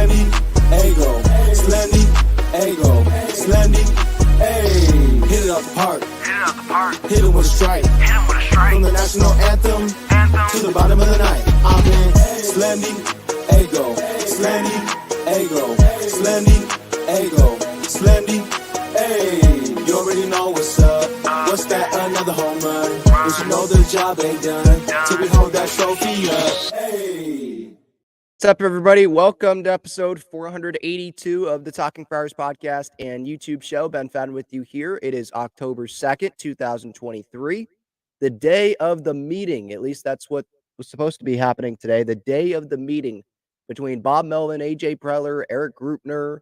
Slendy, ego, Slendy, ego, Slendy, hey. Hit it out the park. Hit it with a strike. From the national anthem to the bottom of the night. I've been Slendy, ego, Slendy, ego, Slendy, ego, Slendy, hey. You already know what's up. What's that? Another home run. But you know the job ain't done till we hold that trophy up. Hey. What's up, everybody? Welcome to episode 482 of the Talking Friars podcast and YouTube show. Ben Fadden with you here. It is October 2nd, 2023, the day of the meeting. At least that's what was supposed to be happening today. The day of the meeting between Bob Melvin, AJ Preller, Eric Grupner,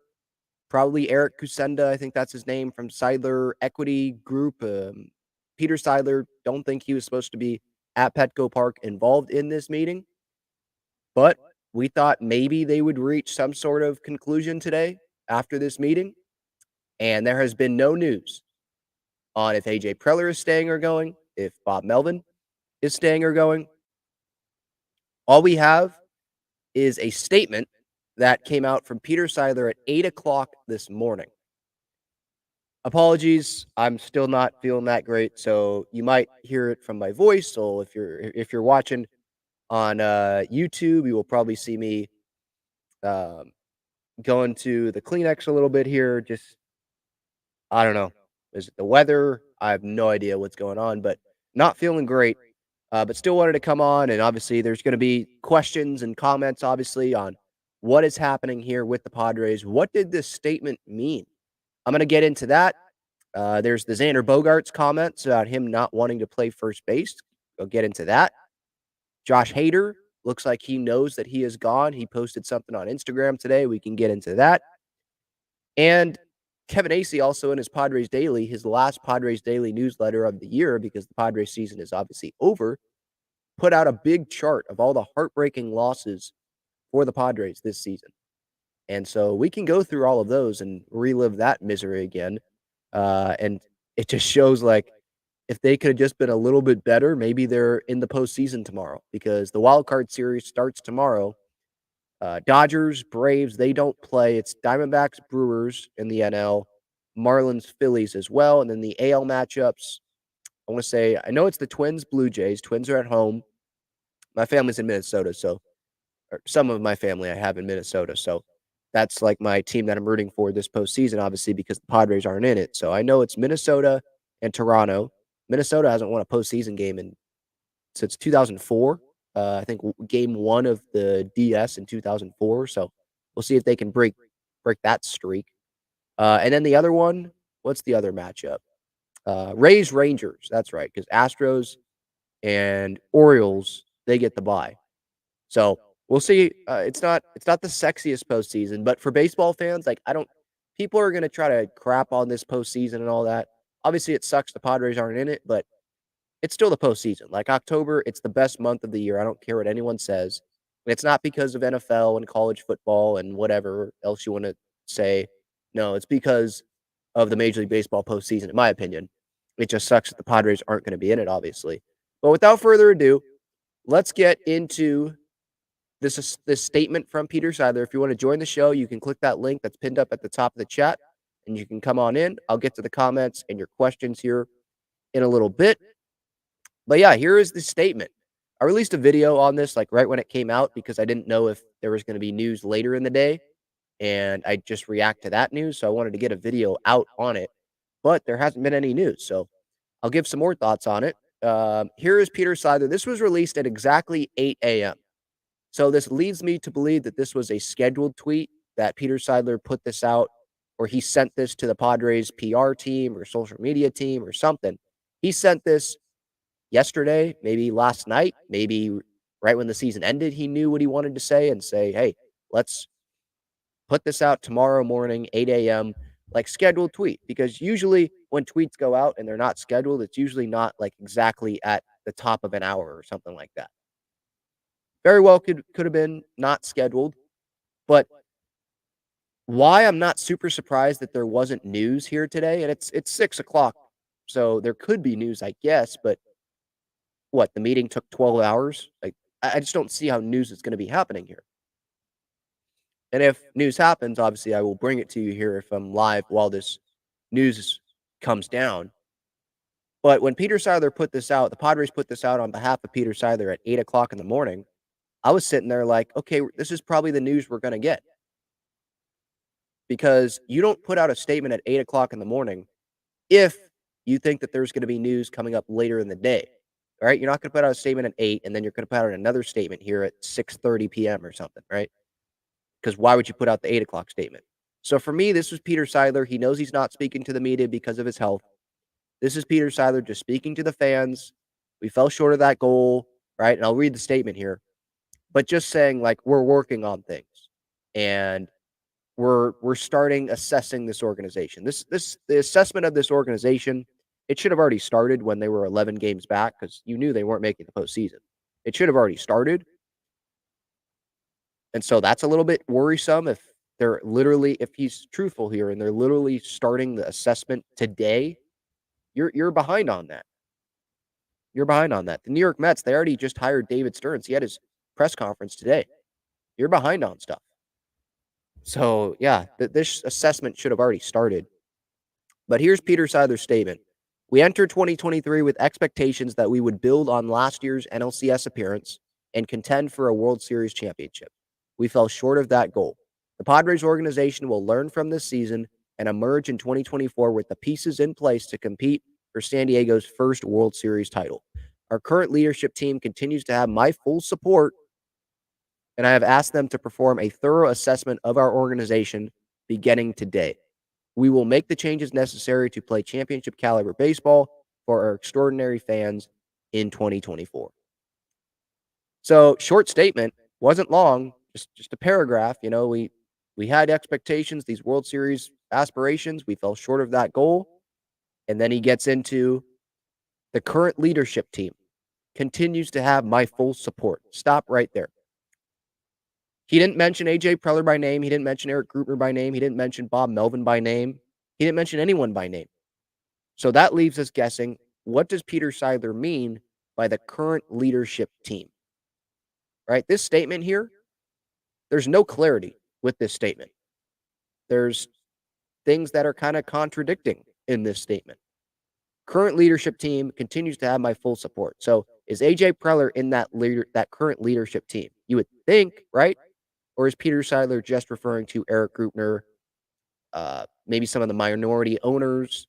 probably Eric Kusenda, I think that's his name, from Seidler Equity Group. Peter Seidler, don't think he was supposed to be at Petco Park involved in this meeting, but we thought maybe they would reach some sort of conclusion today after this meeting, and there has been no news on if AJ Preller is staying or going, if Bob Melvin is staying or going. All we have is a statement that came out from Peter Seidler at 8 o'clock this morning. Apologies, I'm still not feeling that great, so you might hear it from my voice. So if you're watching on YouTube, you will probably see me going to the Kleenex a little bit here. Just, I don't know. Is it the weather? I have no idea what's going on, but not feeling great. But still wanted to come on, and obviously there's going to be questions and comments, obviously, on what is happening here with the Padres. What did this statement mean? I'm going to get into that. There's the Xander Bogaerts comments about him not wanting to play first base. I'll get into that. Josh Hader looks like he knows that he is gone. He posted something on Instagram today. We can get into that. And Kevin Acee also in his Padres Daily, his last Padres Daily newsletter of the year, because the Padres season is obviously over, put out a big chart of all the heartbreaking losses for the Padres this season. And so we can go through all of those and relive that misery again. And it just shows, like, if they could have just been a little bit better, maybe they're in the postseason tomorrow, because the wild card series starts tomorrow. Dodgers, Braves, they don't play. It's Diamondbacks, Brewers in the NL, Marlins, Phillies as well. And then the AL matchups, I want to say, I know it's the Twins, Blue Jays. Twins are at home. My family's in Minnesota, so some of my family I have in Minnesota. So that's like my team that I'm rooting for this postseason, obviously, because the Padres aren't in it. So I know it's Minnesota and Toronto. Minnesota hasn't won a postseason game since 2004. I think game one of the DS in 2004. So we'll see if they can break that streak. And then the other one, what's the other matchup? Rays, Rangers. That's right, because Astros and Orioles, they get the bye. So we'll see. It's not the sexiest postseason, but for baseball fans, like, people are going to try to crap on this postseason and all that. Obviously, it sucks the Padres aren't in it, but it's still the postseason. Like, October, it's the best month of the year. I don't care what anyone says. And it's not because of NFL and college football and whatever else you want to say. No, it's because of the Major League Baseball postseason, in my opinion. It just sucks that the Padres aren't going to be in it, obviously. But without further ado, let's get into this statement from Peter Seidler. If you want to join the show, you can click that link that's pinned up at the top of the chat, and you can come on in. I'll get to the comments and your questions here in a little bit. But yeah, here is the statement. I released a video on this like right when it came out, because I didn't know if there was going to be news later in the day, and I just react to that news. So I wanted to get a video out on it, but there hasn't been any news. So I'll give some more thoughts on it. Here is Peter Seidler. This was released at exactly 8 a.m. So this leads me to believe that this was a scheduled tweet, that Peter Seidler put this out, or he sent this to the Padres PR team or social media team or something. He sent this yesterday, maybe last night, maybe right when the season ended. He knew what he wanted to say and say, hey, let's put this out tomorrow morning, 8 a.m., like scheduled tweet. Because usually when tweets go out and they're not scheduled, it's usually not like exactly at the top of an hour or something like that. Very well could have been not scheduled. But why I'm not super surprised that there wasn't news here today, and it's 6 o'clock, so there could be news, I guess, but what, the meeting took 12 hours? Like, I just don't see how news is going to be happening here. And if news happens, obviously I will bring it to you here if I'm live while this news comes down. But when Peter Seidler put this out, the Padres put this out on behalf of Peter Seidler at 8 o'clock in the morning. I was sitting there like, okay, this is probably the news we're going to get, because you don't put out a statement at 8 o'clock in the morning if you think that there's going to be news coming up later in the day. All right. You're not going to put out a statement at 8 and then you're going to put out another statement here at 6:30 p.m. or something. Right. Because why would you put out the 8 o'clock statement? So for me, this was Peter Seidler. He knows he's not speaking to the media because of his health. This is Peter Seidler just speaking to the fans. We fell short of that goal, right? And I'll read the statement here, but just saying like we're working on things and we're starting assessing this organization. The assessment of this organization, it should have already started when they were 11 games back, because you knew they weren't making the postseason. It should have already started. And so that's a little bit worrisome if they're literally, if he's truthful here and they're literally starting the assessment today, you're behind on that. You're behind on that. The New York Mets, they already just hired David Stearns. He had his press conference today. You're behind on stuff. So, yeah, this assessment should have already started. But here's Peter Seidler's statement. We entered 2023 with expectations that we would build on last year's NLCS appearance and contend for a World Series championship. We fell short of that goal. The Padres organization will learn from this season and emerge in 2024 with the pieces in place to compete for San Diego's first World Series title. Our current leadership team continues to have my full support, and I have asked them to perform a thorough assessment of our organization beginning today. We will make the changes necessary to play championship caliber baseball for our extraordinary fans in 2024. So, short statement, wasn't long, just a paragraph. You know, we had expectations, these World Series aspirations. We fell short of that goal. And then he gets into the current leadership team continues to have my full support. Stop right there. He didn't mention AJ Preller by name. He didn't mention Eric Grutner by name. He didn't mention Bob Melvin by name. He didn't mention anyone by name. So that leaves us guessing, what does Peter Seidler mean by the current leadership team? Right? This statement here, there's no clarity with this statement. There's things that are kind of contradicting in this statement. Current leadership team continues to have my full support. So is AJ Preller in that current leadership team? You would think, right? Or is Peter Seidler just referring to Eric Grutner, maybe some of the minority owners,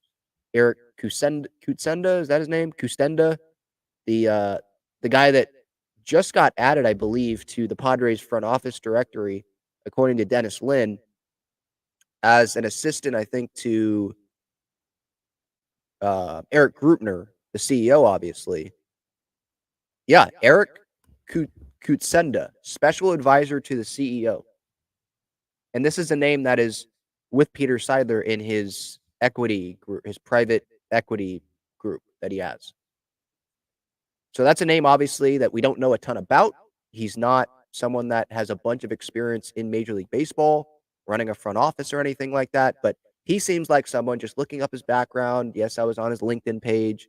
Eric Kutsenda, is that his name? Kustenda, the guy that just got added, I believe, to the Padres front office directory, according to Dennis Lin, as an assistant, I think, to Eric Grutner, the CEO, obviously. Yeah, Eric Kutsenda, special advisor to the CEO. And this is a name that is with Peter Seidler in his equity group, his private equity group that he has. So that's a name, obviously, that we don't know a ton about. He's not someone that has a bunch of experience in Major League Baseball, running a front office or anything like that. But he seems like someone, just looking up his background. Yes, I was on his LinkedIn page.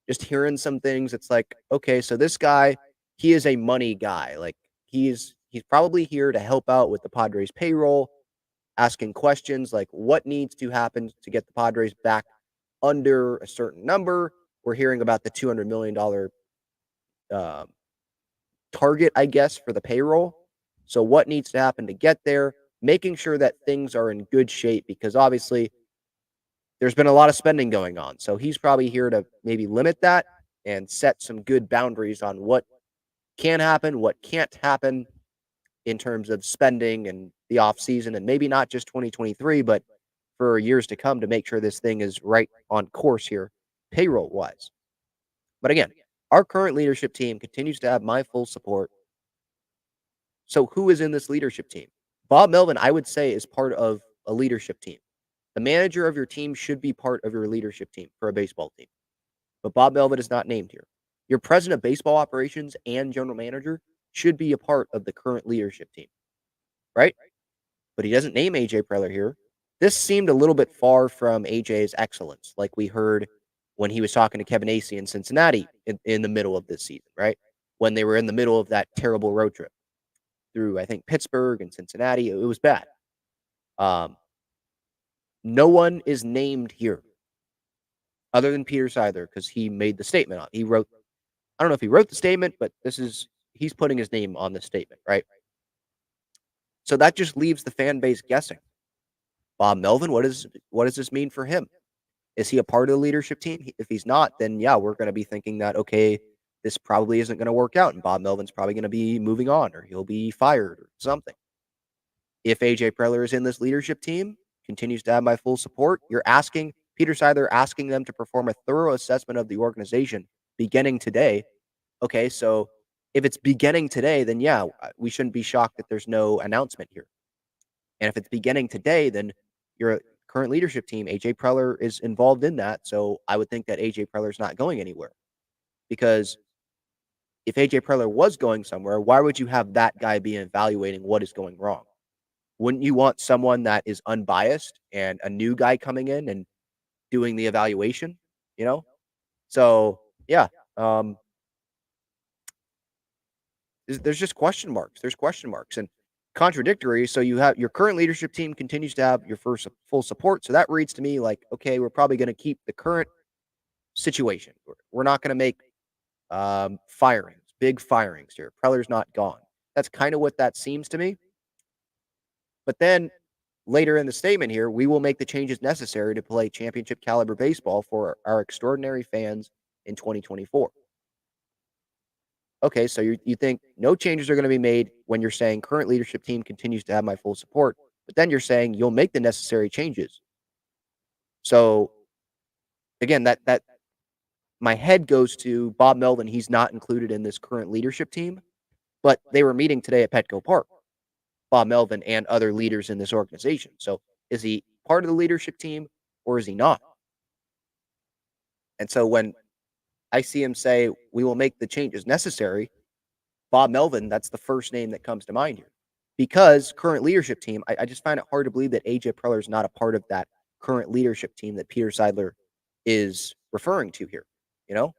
Just hearing some things. It's like, okay, so this guy, he is a money guy. Like he's probably here to help out with the Padres payroll, asking questions like what needs to happen to get the Padres back under a certain number. We're hearing about the $200 million target, I guess, for the payroll. So what needs to happen to get there? Making sure that things are in good shape, because obviously there's been a lot of spending going on. So he's probably here to maybe limit that and set some good boundaries on what can happen, what can't happen in terms of spending and the off season, and maybe not just 2023, but for years to come, to make sure this thing is right on course here, payroll wise. But again, our current leadership team continues to have my full support. So who is in this leadership team? Bob Melvin, I would say, is part of a leadership team. The manager of your team should be part of your leadership team for a baseball team. But Bob Melvin is not named here. Your president of baseball operations and general manager should be a part of the current leadership team, right? But he doesn't name AJ Preller here. This seemed a little bit far from AJ's excellence, like we heard when he was talking to Kevin Acee in Cincinnati in the middle of this season, right? When they were in the middle of that terrible road trip. through, I think, Pittsburgh and Cincinnati. It was bad. No one is named here other than Peter Seidler because he made the statement on. He wrote. I don't know if he wrote the statement, but he's putting his name on the statement, right? So that just leaves the fan base guessing. Bob Melvin, what does this mean for him? Is he a part of the leadership team? If he's not, then yeah, we're going to be thinking that, okay, this probably isn't going to work out, and Bob Melvin's probably going to be moving on, or he'll be fired, or something. If AJ Preller is in this leadership team, continues to have my full support, you're asking Peter Seidler asking them to perform a thorough assessment of the organization beginning today. Okay, so if it's beginning today, then yeah, we shouldn't be shocked that there's no announcement here. And if it's beginning today, then your current leadership team, AJ Preller, is involved in that. So I would think that AJ Preller is not going anywhere. Because if AJ Preller was going somewhere, why would you have that guy be evaluating what is going wrong? Wouldn't you want someone that is unbiased and a new guy coming in and doing the evaluation? You know? So yeah. There's just question marks. There's question marks and contradictory. So you have your current leadership team continues to have your first full support. So that reads to me like, okay, we're probably going to keep the current situation. We're not going to make big firings here. Preller's not gone. That's kind of what that seems to me. But then later in the statement here, we will make the changes necessary to play championship caliber baseball for our extraordinary fans in 2024. Okay, so you think no changes are going to be made when you're saying current leadership team continues to have my full support, but then you're saying you'll make the necessary changes. So again, that my head goes to Bob Melvin. He's not included in this current leadership team, but they were meeting today at Petco Park, Bob Melvin and other leaders in this organization. So is he part of the leadership team or is he not? And so when I see him say, we will make the changes necessary, Bob Melvin, that's the first name that comes to mind here. Because current leadership team, I just find it hard to believe that AJ Preller is not a part of that current leadership team that Peter Seidler is referring to here, you know?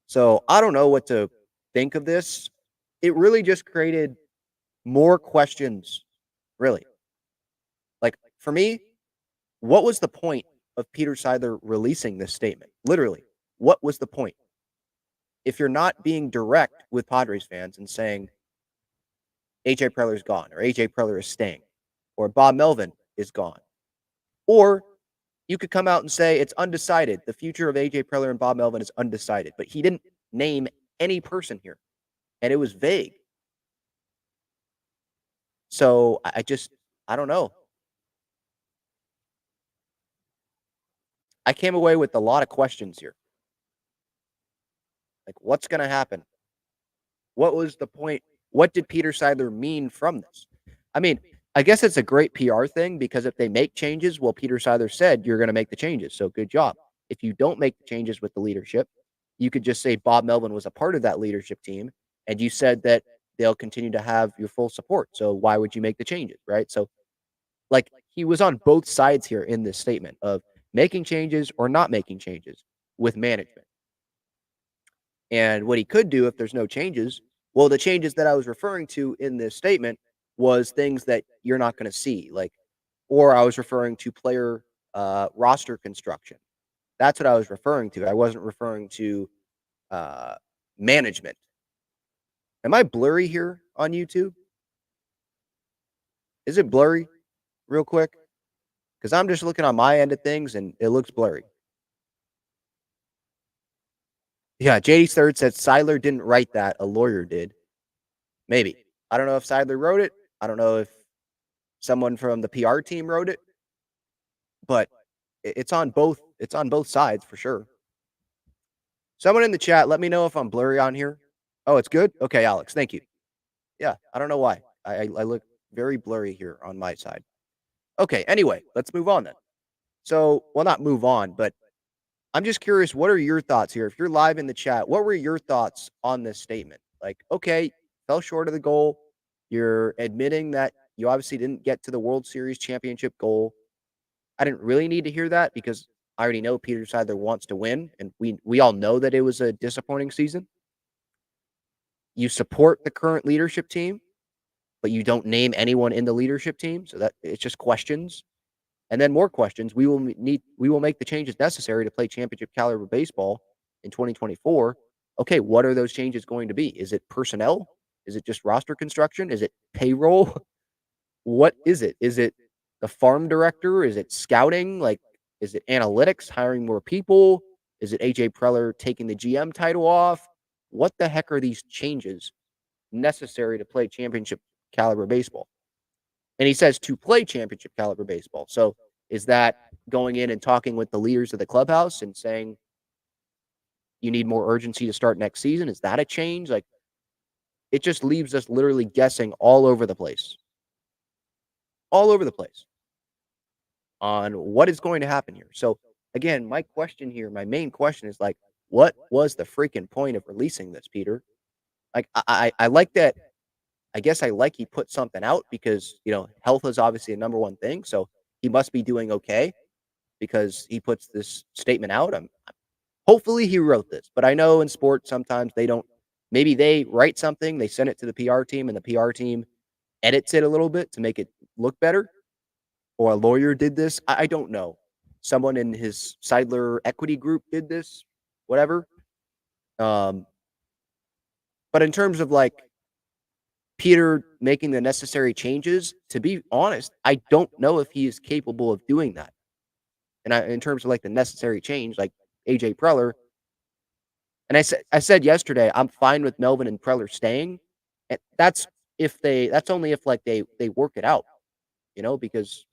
So I don't know what to think of this. It really just created more questions, really. Like, for me, what was the point of Peter Seidler releasing this statement? Literally, what was the point? If you're not being direct with Padres fans and saying AJ Preller is gone, or AJ Preller is staying, or Bob Melvin is gone, or you could come out and say it's undecided. The future of AJ Preller and Bob Melvin is undecided, but he didn't name any person here, and it was vague. So I don't know. I came away with a lot of questions here. Like, what's going to happen? What was the point? What did Peter Seidler mean from this? I mean, I guess it's a great PR thing because if they make changes, well, Peter Seidler said you're going to make the changes. So good job. If you don't make the changes with the leadership, you could just say Bob Melvin was a part of that leadership team and you said that they'll continue to have your full support. So why would you make the changes, right? So like he was on both sides here in this statement of making changes or not making changes with management. And what he could do if there's no changes, well, the changes that I was referring to in this statement was things that you're not going to see, like, or I was referring to player roster construction. That's what I was referring to. I wasn't referring to management. Am I blurry here on YouTube? Is it blurry? Real quick, because I'm just looking on my end of things and it looks blurry. Yeah, JD Third said Seidler didn't write that. A lawyer did. Maybe. I don't know if Seidler wrote it. I don't know if someone from the PR team wrote it. But it's on both sides for sure. Someone in the chat, let me know if I'm blurry on here. Oh, it's good? Okay, Alex, thank you. Yeah, I don't know why. I look very blurry here on my side. Okay, anyway, let's move on then. So, well, not move on, but I'm just curious, what are your thoughts here? If you're live in the chat, what were your thoughts on this statement? Like, okay, fell short of the goal. You're admitting that you obviously didn't get to the World Series championship goal. I didn't really need to hear that because I already know Peter Seidler wants to win, and we all know that it was a disappointing season. You support the current leadership team. but you don't name anyone in the leadership team. So that it's just questions. And then more questions. We will make the changes necessary to play championship caliber baseball in 2024. Okay, what are those changes going to be? Is it personnel? Is it just roster construction? Is it payroll? What is it? Is it the farm director? Is it scouting? Like, is it analytics, hiring more people? Is it AJ Preller taking the GM title off? What the heck are these changes necessary to play championship caliber baseball? And he says to play championship caliber baseball. So is that going in and talking with the leaders of the clubhouse and saying you need more urgency to start next season? Is that a change? Like, it just leaves us literally guessing all over the place on what is going to happen here. So again, my question here, my main question is like, what was the freaking point of releasing this, Peter? Like, I like that. I guess I like he put something out because, health is obviously a number one thing. So he must be doing okay because he puts this statement out. Hopefully he wrote this, but I know in sports sometimes they don't. Maybe they write something, they send it to the PR team, and the PR team edits it a little bit to make it look better. Or a lawyer did this. I don't know. Someone in his Seidler equity group did this, whatever. But in terms of like Peter making the necessary changes, to be honest, I don't know if he is capable of doing that. And in terms of like the necessary change, like AJ Preller, and I said yesterday, I'm fine with Melvin and Preller staying. And that's only if like they work it out, because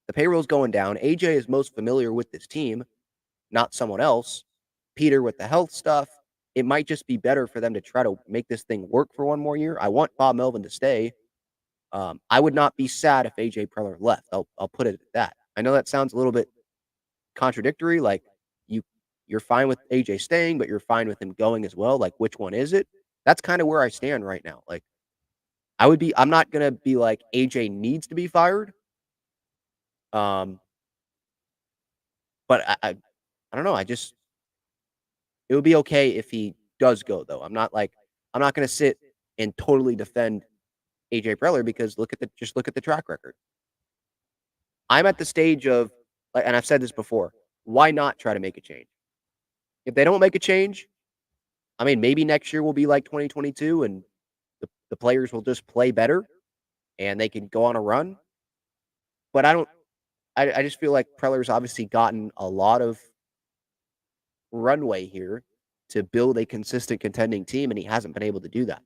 the payroll's going down. AJ is most familiar with this team, not someone else. Peter with the health stuff. It might just be better for them to try to make this thing work for one more year. I want Bob Melvin to stay. I would not be sad if AJ Preller left. I'll put it at that. I know that sounds a little bit contradictory. Like you're fine with AJ staying, but you're fine with him going as well. Like, which one is it? That's kind of where I stand right now. Like, I'm not gonna be like AJ needs to be fired. But I don't know. It would be okay if he does go though. I'm not gonna sit and totally defend AJ Preller because look at the track record. I'm at the stage of and I've said this before. Why not try to make a change? If they don't make a change, I mean, maybe next year will be like 2022 and the players will just play better and they can go on a run. But I just feel like Preller's obviously gotten a lot of runway here to build a consistent contending team, and he hasn't been able to do that.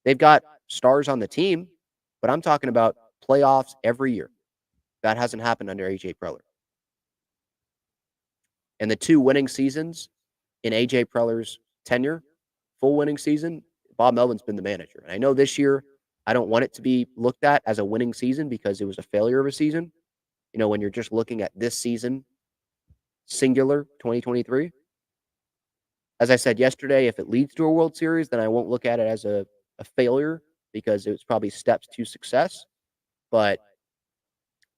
They've got stars on the team, but I'm talking about playoffs every year. That hasn't happened under AJ Preller. And the 2 winning seasons in AJ Preller's tenure, full winning season, Bob Melvin's been the manager. And I know this year, I don't want it to be looked at as a winning season because it was a failure of a season. When you're just looking at this season, singular 2023. As I said yesterday, if it leads to a World Series, then I won't look at it as a failure because it was probably steps to success. But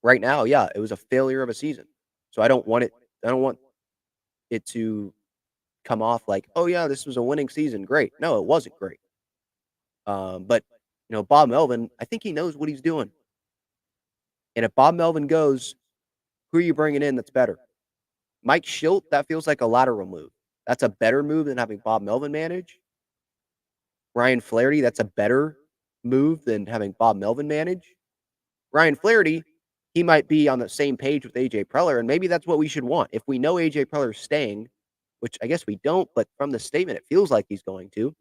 right now, yeah, it was a failure of a season. So I don't want it to come off like, oh yeah, this was a winning season. Great. No, it wasn't great. But Bob Melvin, I think he knows what he's doing. And if Bob Melvin goes, who are you bringing in that's better? Mike Schilt, that feels like a lateral move. That's a better move than having Bob Melvin manage. Ryan Flaherty, that's a better move than having Bob Melvin manage. Ryan Flaherty, he might be on the same page with AJ Preller, and maybe that's what we should want. If we know AJ Preller's staying, which I guess we don't, but from the statement, it feels like he's going to.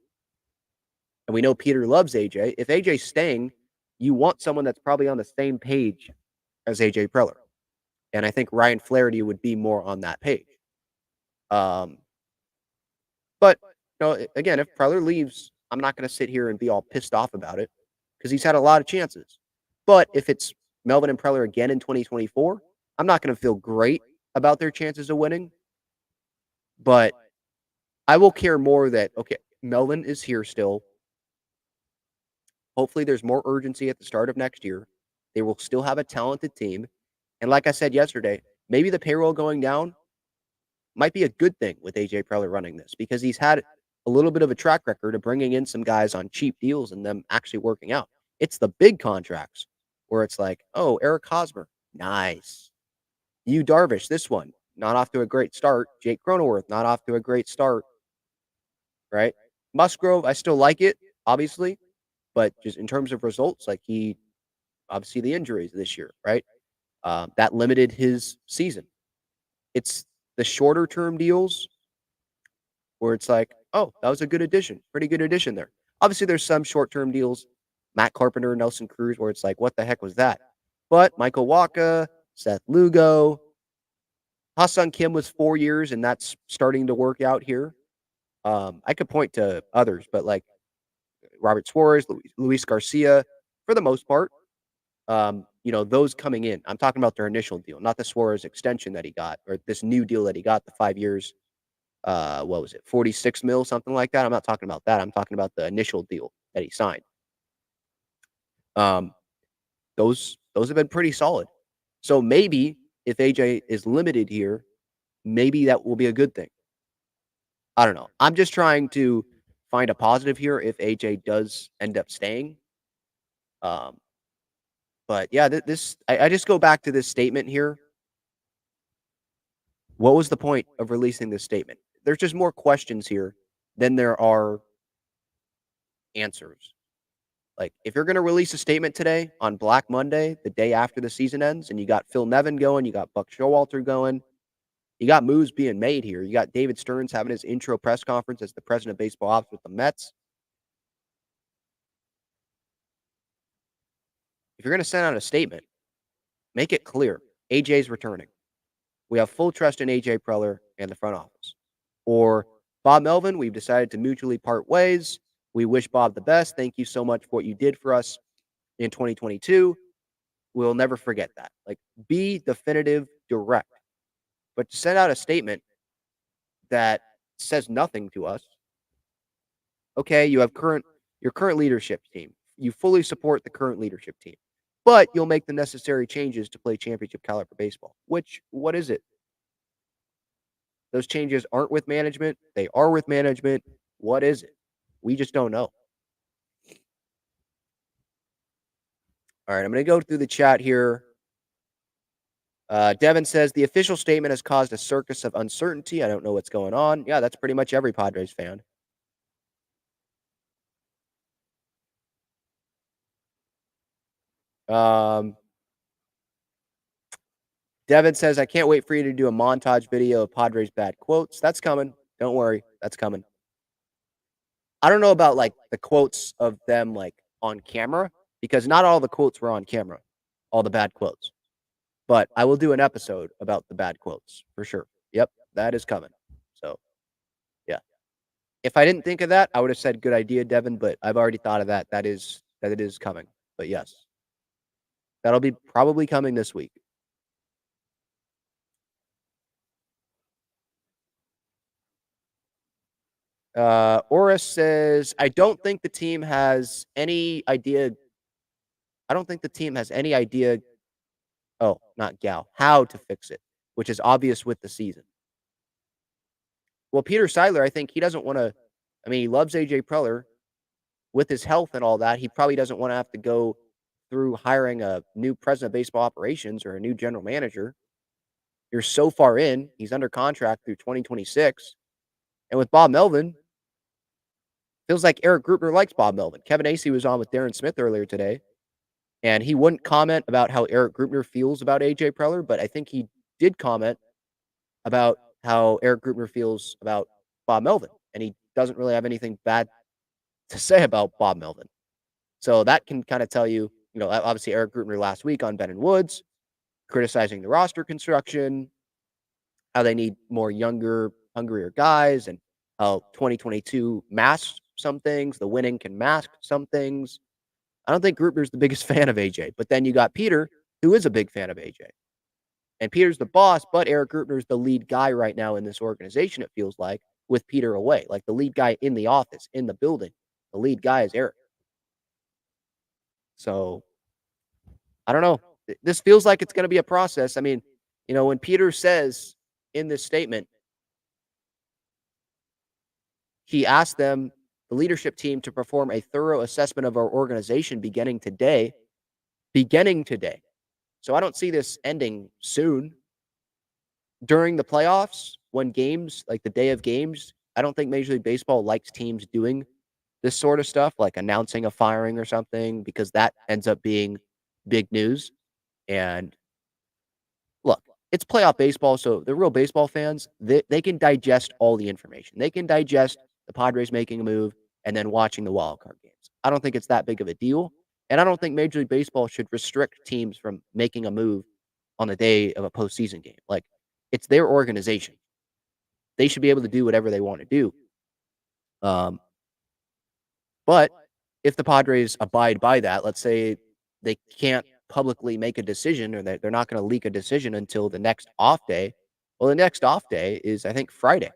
And we know Peter loves AJ. If AJ's staying, you want someone that's probably on the same page as AJ Preller. And I think Ryan Flaherty would be more on that page. But again, if Preller leaves, I'm not going to sit here and be all pissed off about it because he's had a lot of chances. But if it's Melvin and Preller again in 2024, I'm not going to feel great about their chances of winning. But I will care more that, okay, Melvin is here still. Hopefully there's more urgency at the start of next year. They will still have a talented team. And like I said yesterday, maybe the payroll going down might be a good thing with AJ Preller running this because he's had a little bit of a track record of bringing in some guys on cheap deals and them actually working out. It's the big contracts where it's like, oh, Eric Hosmer, nice. You Darvish, this one, not off to a great start. Jake Cronenworth, not off to a great start, right? Musgrove, I still like it, obviously, but just in terms of results, like he obviously the injuries this year, right? That limited his season. It's the shorter term deals where it's like, oh, that was a good addition, pretty good addition there. Obviously, there's some short term deals, Matt Carpenter, Nelson Cruz, where it's like, what the heck was that? But Michael Waka, Seth Lugo, Ha-Sung Kim was 4 years, and that's starting to work out here. I could point to others, but like Robert Suarez, Luis Garcia, for the most part, those coming in. I'm talking about their initial deal, not the Suarez extension that he got or this new deal that he got, the 5 years. What was it, 46 mil, something like that. I'm not talking about that. I'm talking about the initial deal that he signed. Um, those have been pretty solid. So maybe if AJ is limited here, maybe that will be a good thing. I don't know. I'm just trying to find a positive here if AJ does end up staying. But yeah, I just go back to this statement here. What was the point of releasing this statement? There's just more questions here than there are answers. Like, if you're going to release a statement today on Black Monday, the day after the season ends, and you got Phil Nevin going, you got Buck Showalter going, you got moves being made here. You got David Stearns having his intro press conference as the president of baseball ops with the Mets. If you're going to send out a statement, make it clear AJ's returning. We have full trust in AJ Preller and the front office. Or Bob Melvin, we've decided to mutually part ways. We wish Bob the best. Thank you so much for what you did for us in 2022. We'll never forget that. Like, be definitive, direct. But to send out a statement that says nothing to us. Okay, you have your current leadership team. You fully support the current leadership team. But you'll make the necessary changes to play championship caliber baseball. What is it? Those changes aren't with management. They are with management. What is it? We just don't know. All right, I'm going to go through the chat here. Devin says, the official statement has caused a circus of uncertainty. I don't know what's going on. Yeah, that's pretty much every Padres fan. Devin says, I can't wait for you to do a montage video of Padres bad quotes. That's coming. Don't worry. That's coming. I don't know about like the quotes of them like on camera, because not all the quotes were on camera, all the bad quotes. But I will do an episode about the bad quotes for sure. Yep, that is coming. So, yeah. If I didn't think of that, I would have said good idea, Devin, but I've already thought of that. That it is coming. But yes. That'll be probably coming this week. Oris says, I don't think the team has any idea. Oh, not Gal, how to fix it, which is obvious with the season. Well, Peter Seidler, I think he doesn't want to. I mean, he loves AJ Preller with his health and all that. He probably doesn't want to have to go through hiring a new president of baseball operations or a new general manager. You're so far in. He's under contract through 2026. And with Bob Melvin, feels like Eric Grupner likes Bob Melvin. Kevin Acee was on with Darren Smith earlier today, and he wouldn't comment about how Eric Grupner feels about AJ Preller, but I think he did comment about how Eric Grupner feels about Bob Melvin, and he doesn't really have anything bad to say about Bob Melvin. So that can kind of tell you, obviously Eric Grupner last week on Ben and Woods, criticizing the roster construction, how they need more younger, hungrier guys, and how 2022 masked some things. The winning can mask some things. I don't think Grupner's the biggest fan of AJ, but then you got Peter, who is a big fan of AJ. And Peter's the boss, but Eric Grupner's the lead guy right now in this organization, it feels like, with Peter away. Like the lead guy in the office, in the building. The lead guy is Eric. So, I don't know. This feels like it's going to be a process. I mean, when Peter says in this statement, he asked them, the leadership team to perform a thorough assessment of our organization beginning today. Beginning today. So I don't see this ending soon. During the playoffs, when games, like the day of games, I don't think Major League Baseball likes teams doing this sort of stuff, like announcing a firing or something, because that ends up being big news. And look, it's playoff baseball, so the real baseball fans, they can digest all the information. They can digest the Padres making a move and then watching the wild card games. I don't think it's that big of a deal. And I don't think Major League Baseball should restrict teams from making a move on the day of a postseason game. Like, it's their organization. They should be able to do whatever they want to do. But if the Padres abide by that, let's say they can't publicly make a decision, or that they're not going to leak a decision until the next off day. Well, the next off day is, I think, Friday,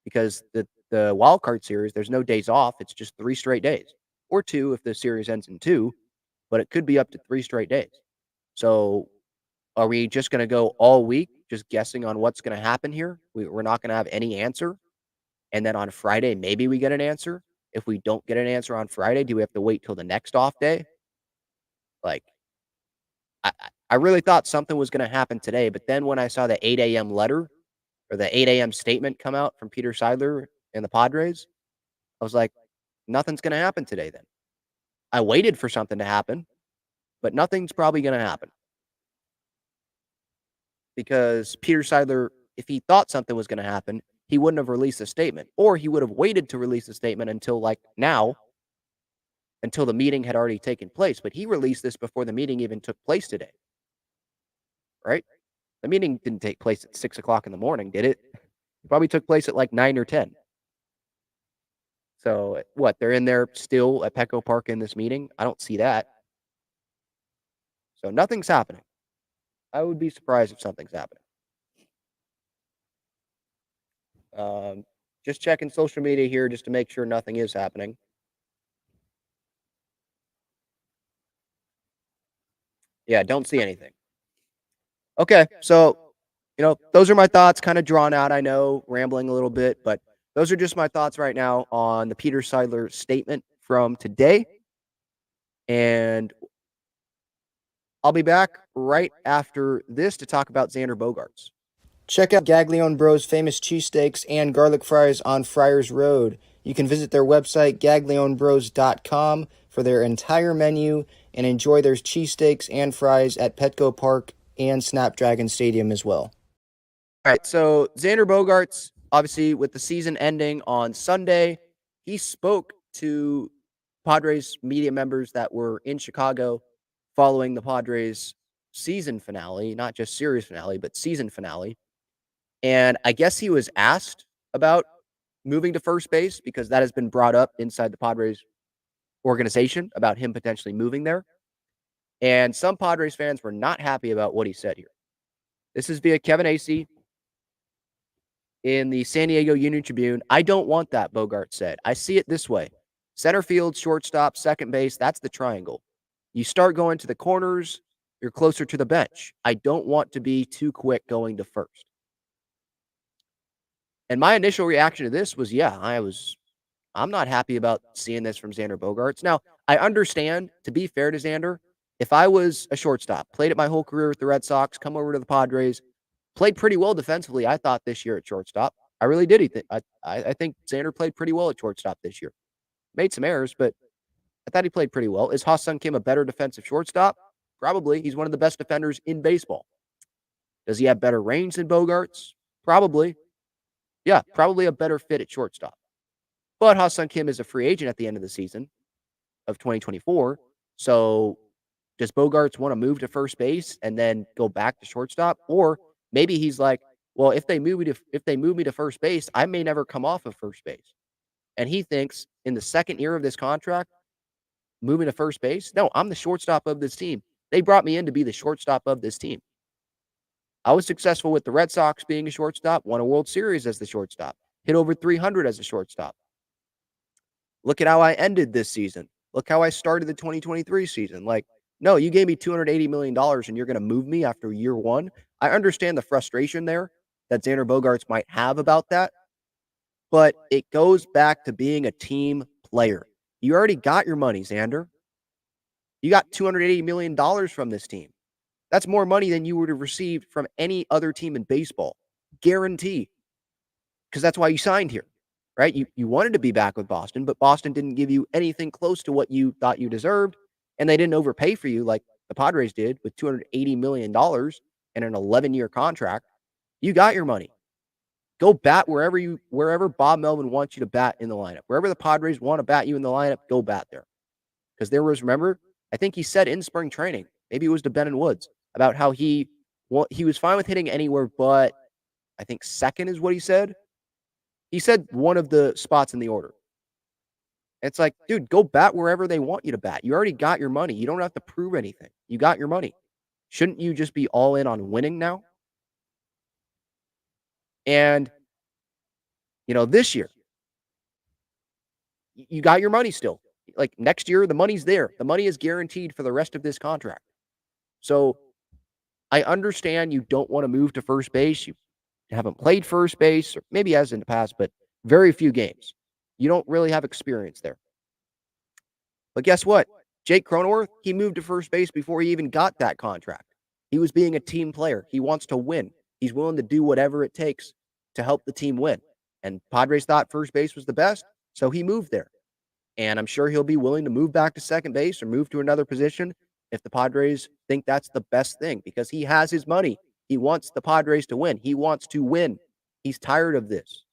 because the wild card series, there's no days off. It's just 3 straight days, or 2 if the series ends in 2, but it could be up to 3 straight days. So are we just going to go all week just guessing on what's going to happen here? We're not going to have any answer. And then on Friday, maybe we get an answer. If we don't get an answer on Friday, do we have to wait till the next off day? Like, I really thought something was going to happen today, but then when I saw the 8 a.m. letter, or the 8 a.m. statement come out from Peter Seidler and the Padres, I was like, nothing's going to happen today then. I waited for something to happen, but nothing's probably going to happen. Because Peter Seidler, if he thought something was going to happen, he wouldn't have released a statement, or he would have waited to release a statement until like now, until the meeting had already taken place. But he released this before the meeting even took place today, right? The meeting didn't take place at 6 o'clock in the morning, did it? It probably took place at like 9 or 10. So what? They're in there still at Petco Park in this meeting? I don't see that. So nothing's happening. I would be surprised if something's happening. Just checking social media here just to make sure nothing is happening. Yeah, don't see anything. Okay, so, those are my thoughts, kind of drawn out, I know, rambling a little bit, but those are just my thoughts right now on the Peter Seidler statement from today. And I'll be back right after this to talk about Xander Bogaerts. Check out Gaglione Bros' famous cheesesteaks and garlic fries on Friars Road. You can visit their website, gaglionebros.com, for their entire menu and enjoy their cheesesteaks and fries at Petco Park and Snapdragon Stadium as well. All right, so Xander Bogaerts, obviously with the season ending on Sunday, he spoke to Padres media members that were in Chicago following the Padres season finale, not just series finale, but season finale. And I guess he was asked about moving to first base, because that has been brought up inside the Padres organization about him potentially moving there. And some Padres fans were not happy about what he said here. This is via Kevin Acee in the San Diego Union Tribune. I don't want that, Bogaerts said. I see it this way. Center field, shortstop, second base, that's the triangle. You start going to the corners, you're closer to the bench. I don't want to be too quick going to first. And my initial reaction to this was, yeah, I'm not happy about seeing this from Xander Bogaerts. Now, I understand, to be fair to Xander, if I was a shortstop, played it my whole career with the Red Sox, come over to the Padres, played pretty well defensively, I thought, this year at shortstop. I really did. I think Xander played pretty well at shortstop this year. Made some errors, but I thought he played pretty well. Is Ha-Seong Kim a better defensive shortstop? Probably. He's one of the best defenders in baseball. Does he have better range than Bogaerts? Probably. Yeah, probably a better fit at shortstop. But Ha-Seong Kim is a free agent at the end of the season of 2024. So does Bogaerts want to move to first base and then go back to shortstop? Or maybe he's like, well, if they move me to first base, I may never come off of first base. And he thinks in the second year of this contract, moving to first base, no, I'm the shortstop of this team. They brought me in to be the shortstop of this team. I was successful with the Red Sox being a shortstop, won a World Series as the shortstop, hit over 300 as a shortstop. Look at how I ended this season. Look how I started the 2023 season. Like, no, you gave me $280 million and you're going to move me after year one. I understand the frustration there that Xander Bogaerts might have about that. But it goes back to being a team player. You already got your money, Xander. You got $280 million from this team. That's more money than you would have received from any other team in baseball. Guarantee. Because that's why you signed here, right? You wanted to be back with Boston, but Boston didn't give you anything close to what you thought you deserved, and they didn't overpay for you like the Padres did with $280 million and an 11-year contract. You got your money. Go bat wherever Bob Melvin wants you to bat in the lineup. Wherever the Padres want to bat you in the lineup, go bat there. Because there was, remember, I think he said in spring training, maybe it was to Ben and Woods, about how he was fine with hitting anywhere but I think second is what he said. He said one of the spots in the order. It's like, dude, go bat wherever they want you to bat. You already got your money. You don't have to prove anything. You got your money. Shouldn't you just be all in on winning now? And, this year, you got your money still. Like next year, the money's there. The money is guaranteed for the rest of this contract. So I understand you don't want to move to first base. You haven't played first base, or maybe as in the past, but very few games. You don't really have experience there. But guess what? Jake Cronenworth, he moved to first base before he even got that contract. He was being a team player. He wants to win. He's willing to do whatever it takes to help the team win. And Padres thought first base was the best, so he moved there. And I'm sure he'll be willing to move back to second base or move to another position if the Padres think that's the best thing, because he has his money. He wants the Padres to win. He wants to win. He's tired of this.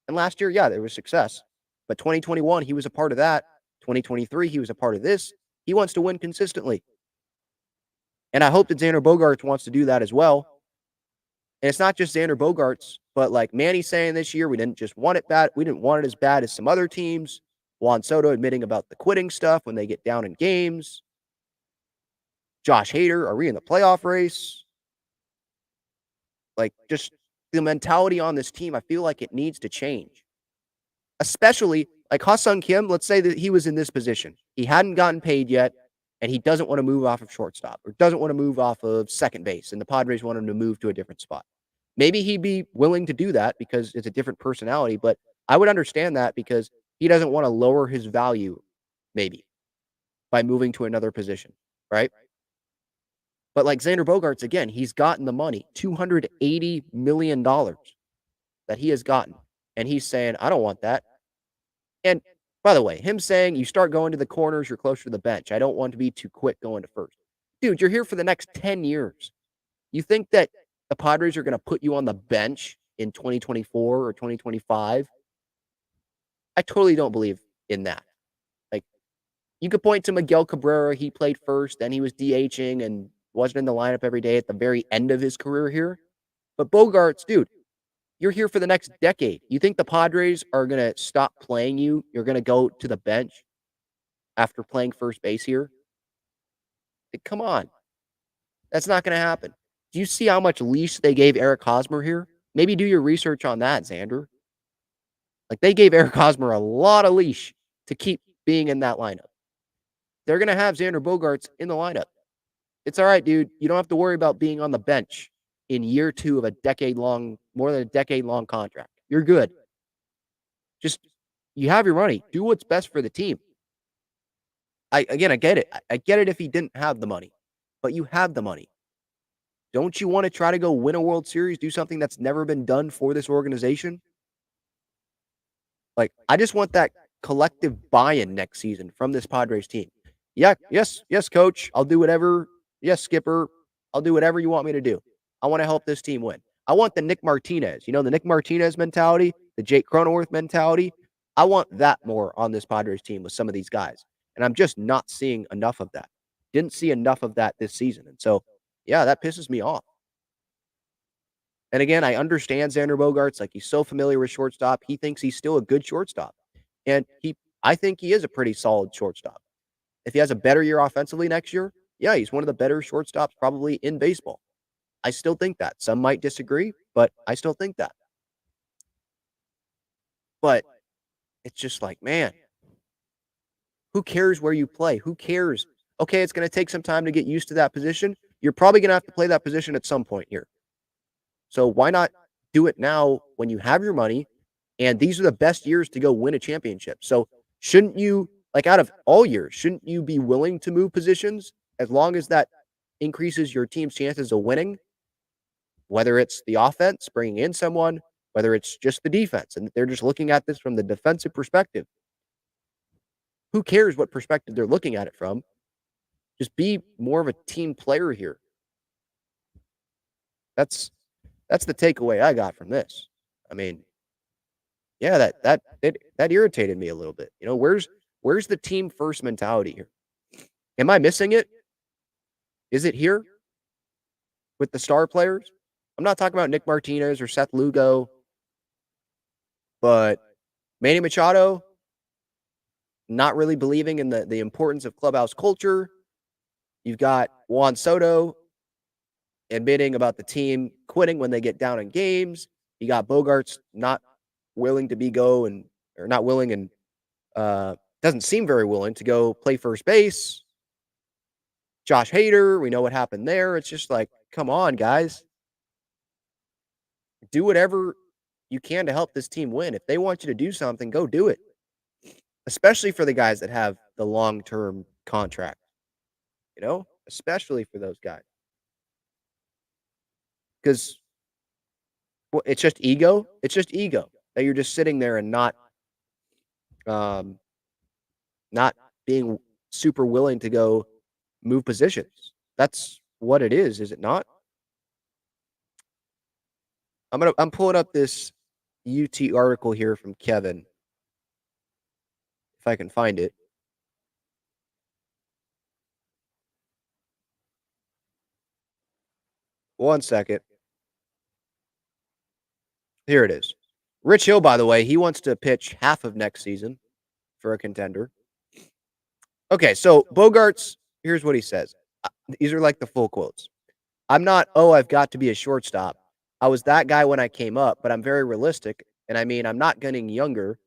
And last year, yeah, there was success. But 2021, he was a part of that. 2023, he was a part of this. He wants to win consistently. And I hope that Xander Bogaerts wants to do that as well. And it's not just Xander Bogaerts, but like Manny's saying this year, we didn't just want it bad. We didn't want it as bad as some other teams. Juan Soto admitting about the quitting stuff when they get down in games. Josh Hader, are we in the playoff race? Like, just the mentality on this team, I feel like it needs to change. Especially, like Ha-Seong Kim, let's say that he was in this position. He hadn't gotten paid yet, and he doesn't want to move off of shortstop or doesn't want to move off of second base, and the Padres want him to move to a different spot. Maybe he'd be willing to do that because it's a different personality, but I would understand that because he doesn't want to lower his value, maybe, by moving to another position, right? But like Xander Bogaerts, again, he's gotten the money, $280 million that he has gotten. And he's saying, I don't want that. And by the way, him saying you start going to the corners, you're closer to the bench. I don't want to be too quick going to first. Dude, you're here for the next 10 years. You think that the Padres are going to put you on the bench in 2024 or 2025? I totally don't believe in that. Like, you could point to Miguel Cabrera. He played first, then he was DHing and wasn't in the lineup every day at the very end of his career here. But Bogaerts, dude, you're here for the next decade. You think the Padres are going to stop playing you? You're going to go to the bench after playing first base here? Like, come on. That's not going to happen. Do you see how much leash they gave Eric Hosmer here? Maybe do your research on that, Xander. Like, they gave Eric Hosmer a lot of leash to keep being in that lineup. They're going to have Xander Bogaerts in the lineup. It's all right, dude. You don't have to worry about being on the bench in year 2 of more than a decade-long contract. You're good. Just, you have your money. Do what's best for the team. I get it. I get it if he didn't have the money. But you have the money. Don't you want to try to go win a World Series, do something that's never been done for this organization? Like, I just want that collective buy-in next season from this Padres team. Yeah, yes, coach. I'll do whatever. Yes, skipper. I'll do whatever you want me to do. I want to help this team win. I want the Nick Martinez, the Nick Martinez mentality, the Jake Cronenworth mentality. I want that more on this Padres team with some of these guys. And I'm just not seeing enough of that. Didn't see enough of that this season. And so, yeah, that pisses me off. And again, I understand Xander Bogaerts. Like, he's so familiar with shortstop. He thinks he's still a good shortstop. And I think he is a pretty solid shortstop. If he has a better year offensively next year, yeah, he's one of the better shortstops probably in baseball. I still think that. Some might disagree, but I still think that. But it's just like, man, who cares where you play? Who cares? Okay, it's going to take some time to get used to that position. You're probably going to have to play that position at some point here. So why not do it now when you have your money? And these are the best years to go win a championship. So shouldn't you, like out of all years, shouldn't you be willing to move positions as long as that increases your team's chances of winning? Whether it's the offense, bringing in someone, whether it's just the defense, and they're just looking at this from the defensive perspective. Who cares what perspective they're looking at it from? Just be more of a team player here. That's the takeaway I got from this. I mean, yeah, that irritated me a little bit. You know, where's the team first mentality here? Am I missing it? Is it here with the star players? I'm not talking about Nick Martinez or Seth Lugo, but Manny Machado not really believing in the importance of clubhouse culture. You've got Juan Soto admitting about the team quitting when they get down in games. You got Bogaerts not willing to or not willing and doesn't seem very willing to go play first base. Josh Hader, we know what happened there. It's just like, come on, guys. Do whatever you can to help this team win. If they want you to do something, go do it. Especially for the guys that have the long-term contract. You know? Especially for those guys. Because it's just ego. It's just ego that you're just sitting there and not being super willing to go move positions. That's what it is it not? I'm pulling up this UT article here from Kevin. If I can find it. One second. Here it is. Rich Hill, by the way, he wants to pitch half of next season for a contender. Okay, so Bogaerts, here's what he says. These are like the full quotes. I'm not, I've got to be a shortstop. I was that guy when I came up, but I'm very realistic. And I mean, I'm not getting younger.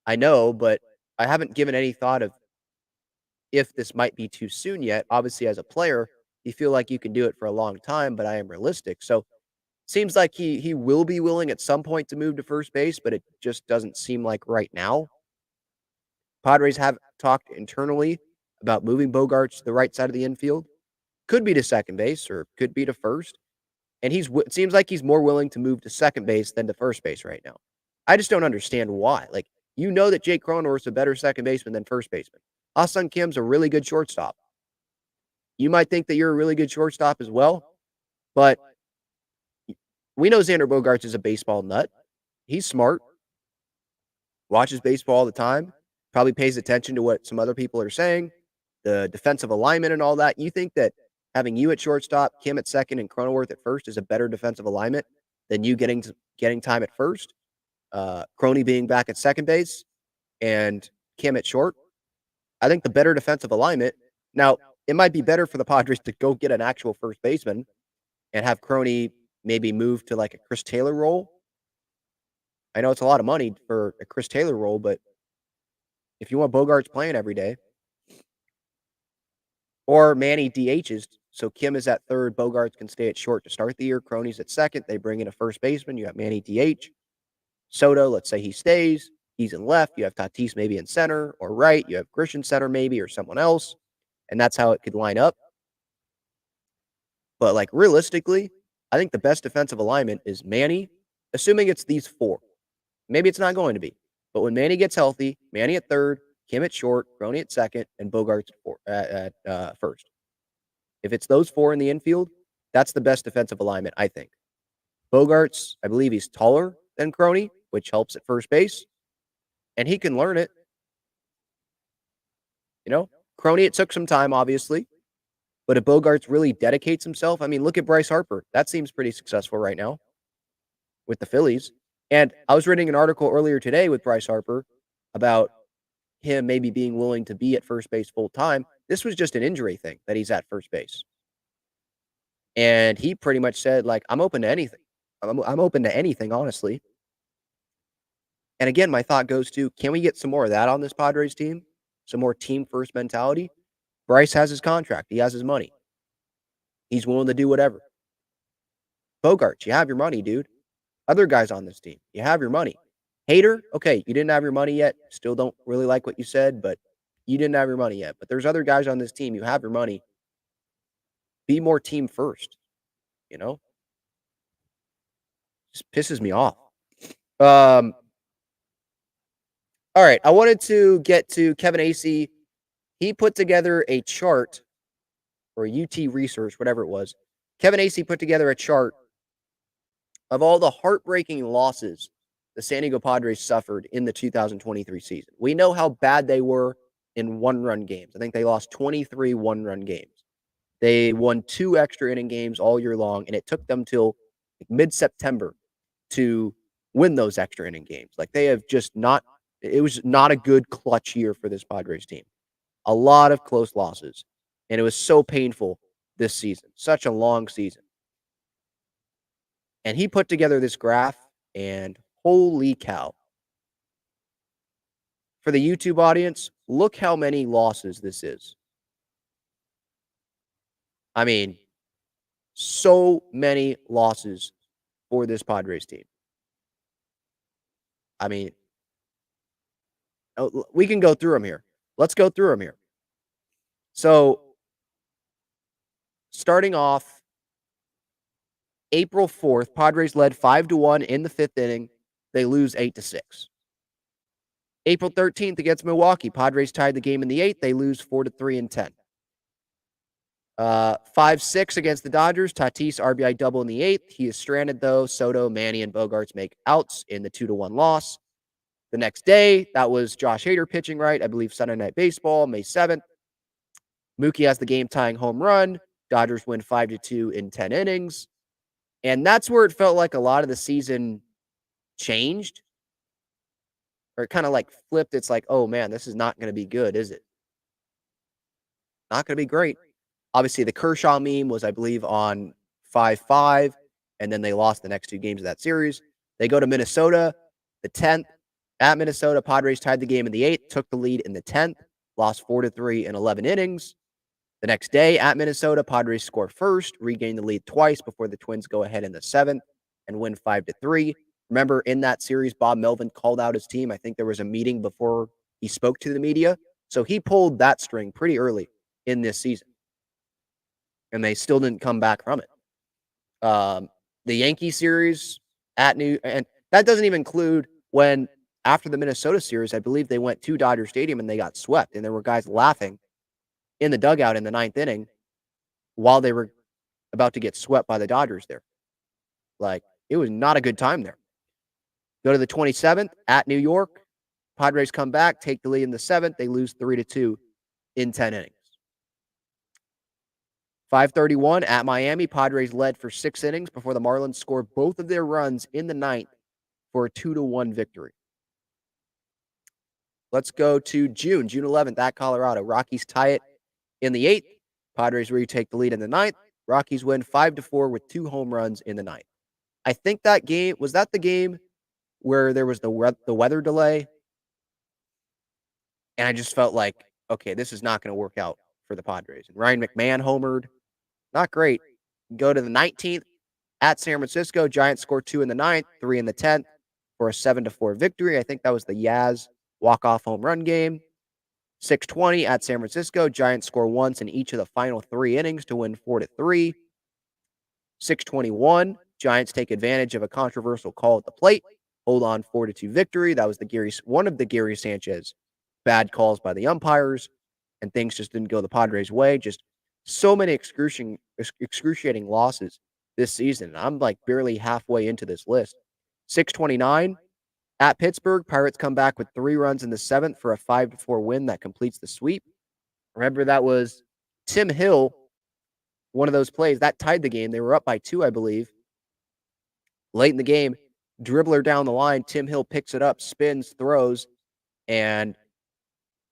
I know, but I haven't given any thought of if this might be too soon yet. Obviously, as a player, you feel like you can do it for a long time, but I am realistic. So seems like he will be willing at some point to move to first base, but it just doesn't seem like right now. Padres have talked internally about moving Bogaerts to the right side of the infield. Could be to second base or could be to first. And it seems like he's more willing to move to second base than to first base right now. I just don't understand why. Like, you know that Jake Cronenworth's a better second baseman than first baseman. Ah-Sung Kim's a really good shortstop. You might think that you're a really good shortstop as well, but we know Xander Bogaerts is a baseball nut. He's smart, watches baseball all the time, probably pays attention to what some other people are saying, the defensive alignment and all that. You think that having you at shortstop, Kim at second, and Cronenworth at first is a better defensive alignment than you getting time at first? Croney being back at second base and Kim at short. I think the better defensive alignment. Now, it might be better for the Padres to go get an actual first baseman and have Croney maybe move to like a Chris Taylor role. I know it's a lot of money for a Chris Taylor role, but if you want Bogaerts playing every day, or Manny DHs, so Kim is at third, Bogaerts can stay at short to start the year, Croney's at second, they bring in a first baseman, you have Manny DH. Soto, let's say he stays, he's in left, you have Tatis maybe in center or right, you have Christian center maybe or someone else, and that's how it could line up. But like realistically, I think the best defensive alignment is Manny, assuming it's these four. Maybe it's not going to be. But when Manny gets healthy, Manny at third, Kim at short, Croney at second, and Bogaerts at first. If it's those four in the infield, that's the best defensive alignment, I think. Bogaerts, I believe he's taller than Croney, which helps at first base, and he can learn it. You know, Croney, it took some time, obviously, but if Bogaerts really dedicates himself, I mean, look at Bryce Harper. That seems pretty successful right now with the Phillies. And I was reading an article earlier today with Bryce Harper about him maybe being willing to be at first base full time. This was just an injury thing that he's at first base. And he pretty much said, like, I'm open to anything. I'm open to anything, honestly. And again, my thought goes to, can we get some more of that on this Padres team? Some more team first mentality? Bryce has his contract. He has his money. He's willing to do whatever. Bogaerts, you have your money, dude. Other guys on this team, you have your money. Hater, okay, you didn't have your money yet. Still don't really like what you said, but you didn't have your money yet. But there's other guys on this team. You have your money. Be more team first, you know? Just pisses me off. Um, all right. I wanted to get to Kevin Acee. He put together a chart or UT research, whatever it was. Kevin Acee put together a chart of all the heartbreaking losses the San Diego Padres suffered in the 2023 season. We know how bad they were in one-run games. I think they lost 23 one-run games. They won 2 extra inning games all year long, and it took them till mid-September to win those extra inning games. Like, they have just not – it was not a good clutch year for this Padres team. A lot of close losses, and it was so painful this season. Such a long season. And he put together this graph, and holy cow. For the YouTube audience, look how many losses this is. I mean, so many losses for this Padres team. I mean, we can go through them here. Let's go through them here. So, starting off, April 4th, Padres led 5-1 in the 5th inning. They lose 8-6. April 13th against Milwaukee, Padres tied the game in the 8th. They lose 4-3 in 10. 5-6 against the Dodgers. Tatis RBI double in the 8th. He is stranded, though. Soto, Manny, and Bogaerts make outs in the 2-1 loss. The next day, that was Josh Hader pitching right. I believe Sunday Night Baseball, May 7th. Mookie has the game-tying home run. Dodgers win 5-2 in 10 innings. And that's where it felt like a lot of the season changed. Or it kind of like flipped. It's like, oh, man, this is not going to be good, is it? Not going to be great. Obviously, the Kershaw meme was, I believe, on 5-5, and then they lost the next 2 games of that series. They go to Minnesota, the 10th. At Minnesota, Padres tied the game in the 8th, took the lead in the 10th, lost 4-3 in 11 innings. The next day, at Minnesota, Padres score first, regain the lead twice before the Twins go ahead in the 7th and win 5-3. Remember, in that series, Bob Melvin called out his team. I think there was a meeting before he spoke to the media. So he pulled that string pretty early in this season. And they still didn't come back from it. The Yankee series at and that doesn't even include when after the Minnesota series, I believe they went to Dodger Stadium and they got swept. And there were guys laughing in the dugout in the 9th inning while they were about to get swept by the Dodgers there. Like, it was not a good time there. Go to the 27th at New York. Padres come back, take the lead in the 7th. They lose 3-2 in 10 innings. 5:31 at Miami. Padres led for 6 innings before the Marlins scored both of their runs in the 9th for a 2-1 victory. Let's go to June 11th at Colorado. Rockies tie it in the 8th. Padres retake the lead in the 9th. Rockies win 5-4 with 2 home runs in the 9th. I think that game, was that the game where there was the weather delay? And I just felt like, okay, this is not going to work out for the Padres. And Ryan McMahon homered. Not great. Go to the 19th at San Francisco. Giants score 2 in the 9th, 3 in the 10th for a 7-4 victory. I think that was the Yaz walk-off home run game. 6:20 at San Francisco. Giants score once in each of the final 3 innings to win 4-3. 6:21. Giants take advantage of a controversial call at the plate. Hold on, 4-2 victory. That was one of the Gary Sanchez bad calls by the umpires, and things just didn't go the Padres' way. Just so many excruciating losses this season. I'm like barely halfway into this list. 6:29 at Pittsburgh. Pirates come back with 3 runs in the 7th for a 5-4 win that completes the sweep. Remember, that was Tim Hill, one of those plays that tied the game. They were up by 2, I believe. Late in the game, dribbler down the line. Tim Hill picks it up, spins, throws, and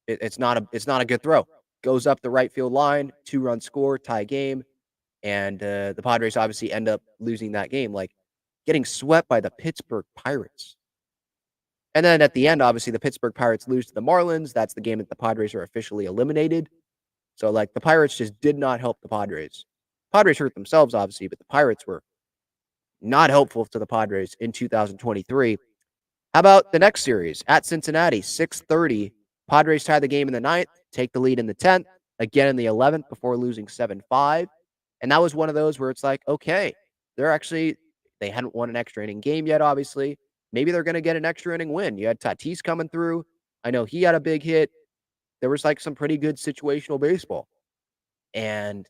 it's not a good throw. Goes up the right field line, 2-run score, tie game, and the Padres obviously end up losing that game, like getting swept by the Pittsburgh Pirates. And then at the end, obviously, the Pittsburgh Pirates lose to the Marlins. That's the game that the Padres are officially eliminated. So, like, the Pirates just did not help the Padres. Padres hurt themselves, obviously, but the Pirates were not helpful to the Padres in 2023. How about the next series at Cincinnati, 6:30? Padres tie the game in the ninth, take the lead in the 10th, again in the 11th before losing 7-5. And that was one of those where it's like, okay, they hadn't won an extra inning game yet, obviously. Maybe they're going to get an extra inning win. You had Tatis coming through. I know he had a big hit. There was like some pretty good situational baseball. And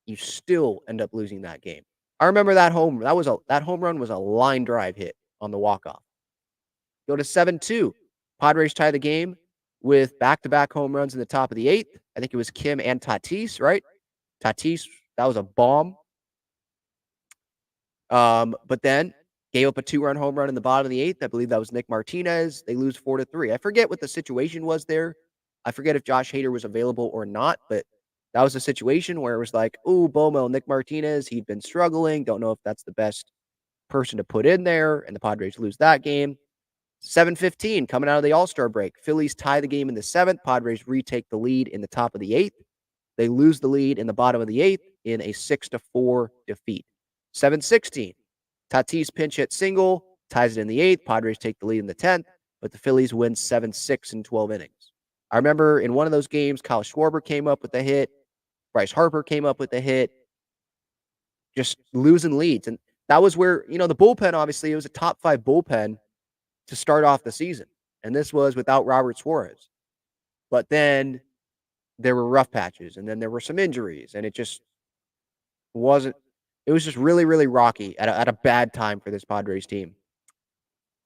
you still end up losing that game. I remember that home run was a line drive hit on the walk-off. Go to 7-2. Padres tie the game with back-to-back home runs in the top of the 8th. I think it was Kim and Tatis, right? Tatis, that was a bomb. But then gave up a 2-run home run in the bottom of the 8th. I believe that was Nick Martinez. They lose 4-3. I forget what the situation was there. I forget if Josh Hader was available or not, but that was a situation where it was like, ooh, Bomo, Nick Martinez, he'd been struggling. Don't know if that's the best person to put in there, and the Padres lose that game. 7:15 coming out of the All-Star break. Phillies tie the game in the 7th. Padres retake the lead in the top of the 8th. They lose the lead in the bottom of the 8th in a 6-4 defeat. 7:16. Tatis pinch hit single, ties it in the 8th. Padres take the lead in the 10th, but the Phillies win 7-6 in 12 innings. I remember in one of those games, Kyle Schwarber came up with a hit. Bryce Harper came up with a hit. Just losing leads. And that was where, the bullpen, obviously, it was a top 5 bullpen to start off the season. And this was without Robert Suarez. But then there were rough patches, and then there were some injuries, and it just wasn't. It was just really, really rocky at a bad time for this Padres team.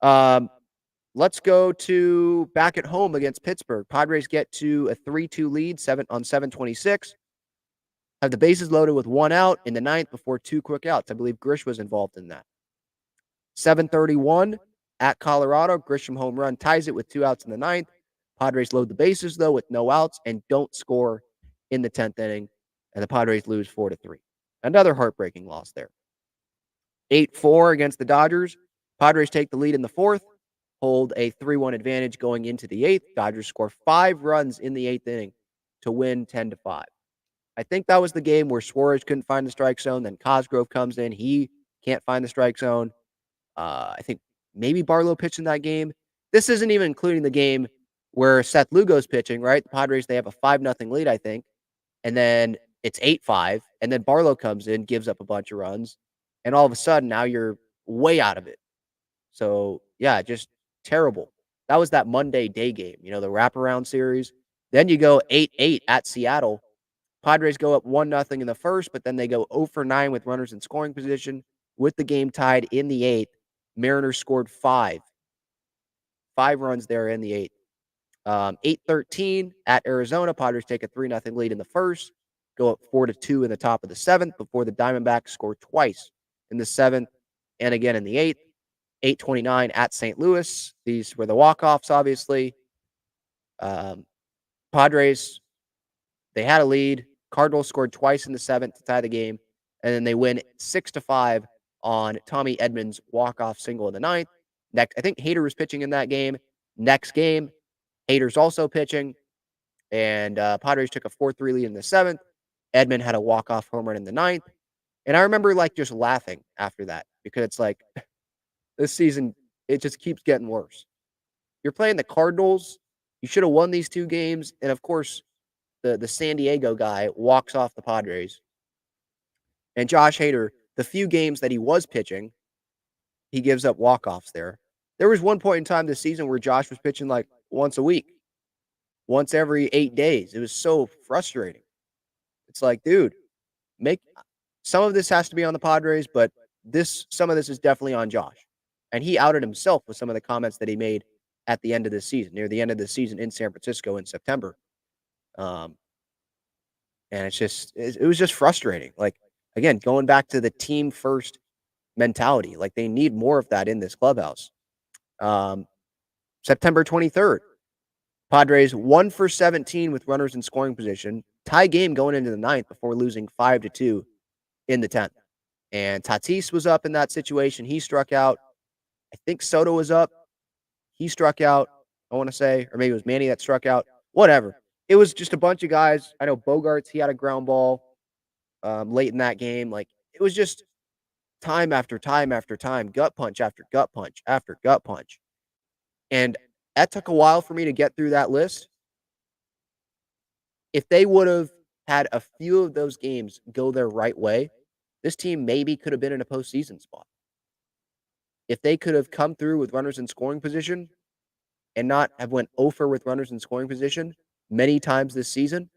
Let's go to back at home against Pittsburgh. Padres get to a 3-2 lead on 7:26. Have the bases loaded with 1 out in the 9th before 2 quick outs. I believe Grish was involved in that. 7:31 at Colorado. Grisham home run ties it with 2 outs in the 9th. Padres load the bases, though, with no outs and don't score in the 10th inning. And the Padres lose 4-3. Another heartbreaking loss there. 8-4 against the Dodgers. Padres take the lead in the 4th, hold a 3-1 advantage going into the 8th. Dodgers score 5 runs in the 8th inning to win 10-5. I think that was the game where Suarez couldn't find the strike zone. Then Cosgrove comes in. He can't find the strike zone. I think maybe Barlow pitched in that game. This isn't even including the game where Seth Lugo's pitching, right? The Padres, they have a 5-0 lead, I think. And then it's 8-5. And then Barlow comes in, gives up a bunch of runs. And all of a sudden, now you're way out of it. So, yeah, just terrible. That was that Monday day game, the wraparound series. Then you go 8-8 at Seattle. Padres go up 1-0 in the first, but then they go 0-9 with runners in scoring position with the game tied in the 8th. Mariners scored 5 runs there in the 8th. 8-13 at Arizona. Padres take a 3-0 lead in the first, go up 4-2 in the top of the 7th before the Diamondbacks score twice in the 7th and again in the 8th. 8-29 at St. Louis. These were the walk-offs, obviously. Padres, they had a lead. Cardinals scored twice in the 7th to tie the game, and then they win 6-5 on Tommy Edmonds' walk-off single in the 9th. Next, I think Hader was pitching in that game. Next game, Hader's also pitching, and Padres took a 4-3 lead in the 7th. Edmond had a walk-off home run in the 9th, and I remember just laughing after that because it's like this season it just keeps getting worse. You're playing the Cardinals. You should have won these 2 games, and of course, the San Diego guy walks off the Padres. And Josh Hader, the few games that he was pitching, he gives up walk-offs there. There was one point in time this season where Josh was pitching like once a week, once every 8 days. It was so frustrating. It's like, dude, some of this has to be on the Padres, but some of this is definitely on Josh. And he outed himself with some of the comments that he made at the end of this season, near the end of the season in San Francisco in September. And it was just frustrating. Like, again, going back to the team first mentality, like they need more of that in this clubhouse. September 23rd, Padres 1 for 17 with runners in scoring position, tie game going into the 9th before losing 5-2 in the 10th. And Tatis was up in that situation. He struck out. I think Soto was up. He struck out, I want to say, or maybe it was Manny that struck out. Whatever. It was just a bunch of guys. I know Bogaerts, he had a ground ball late in that game. Like, it was just time after time after time, gut punch after gut punch after gut punch. And that took a while for me to get through that list. If they would have had a few of those games go their right way, this team maybe could have been in a postseason spot. If they could have come through with runners in scoring position and not have went over with runners in scoring position many times this season,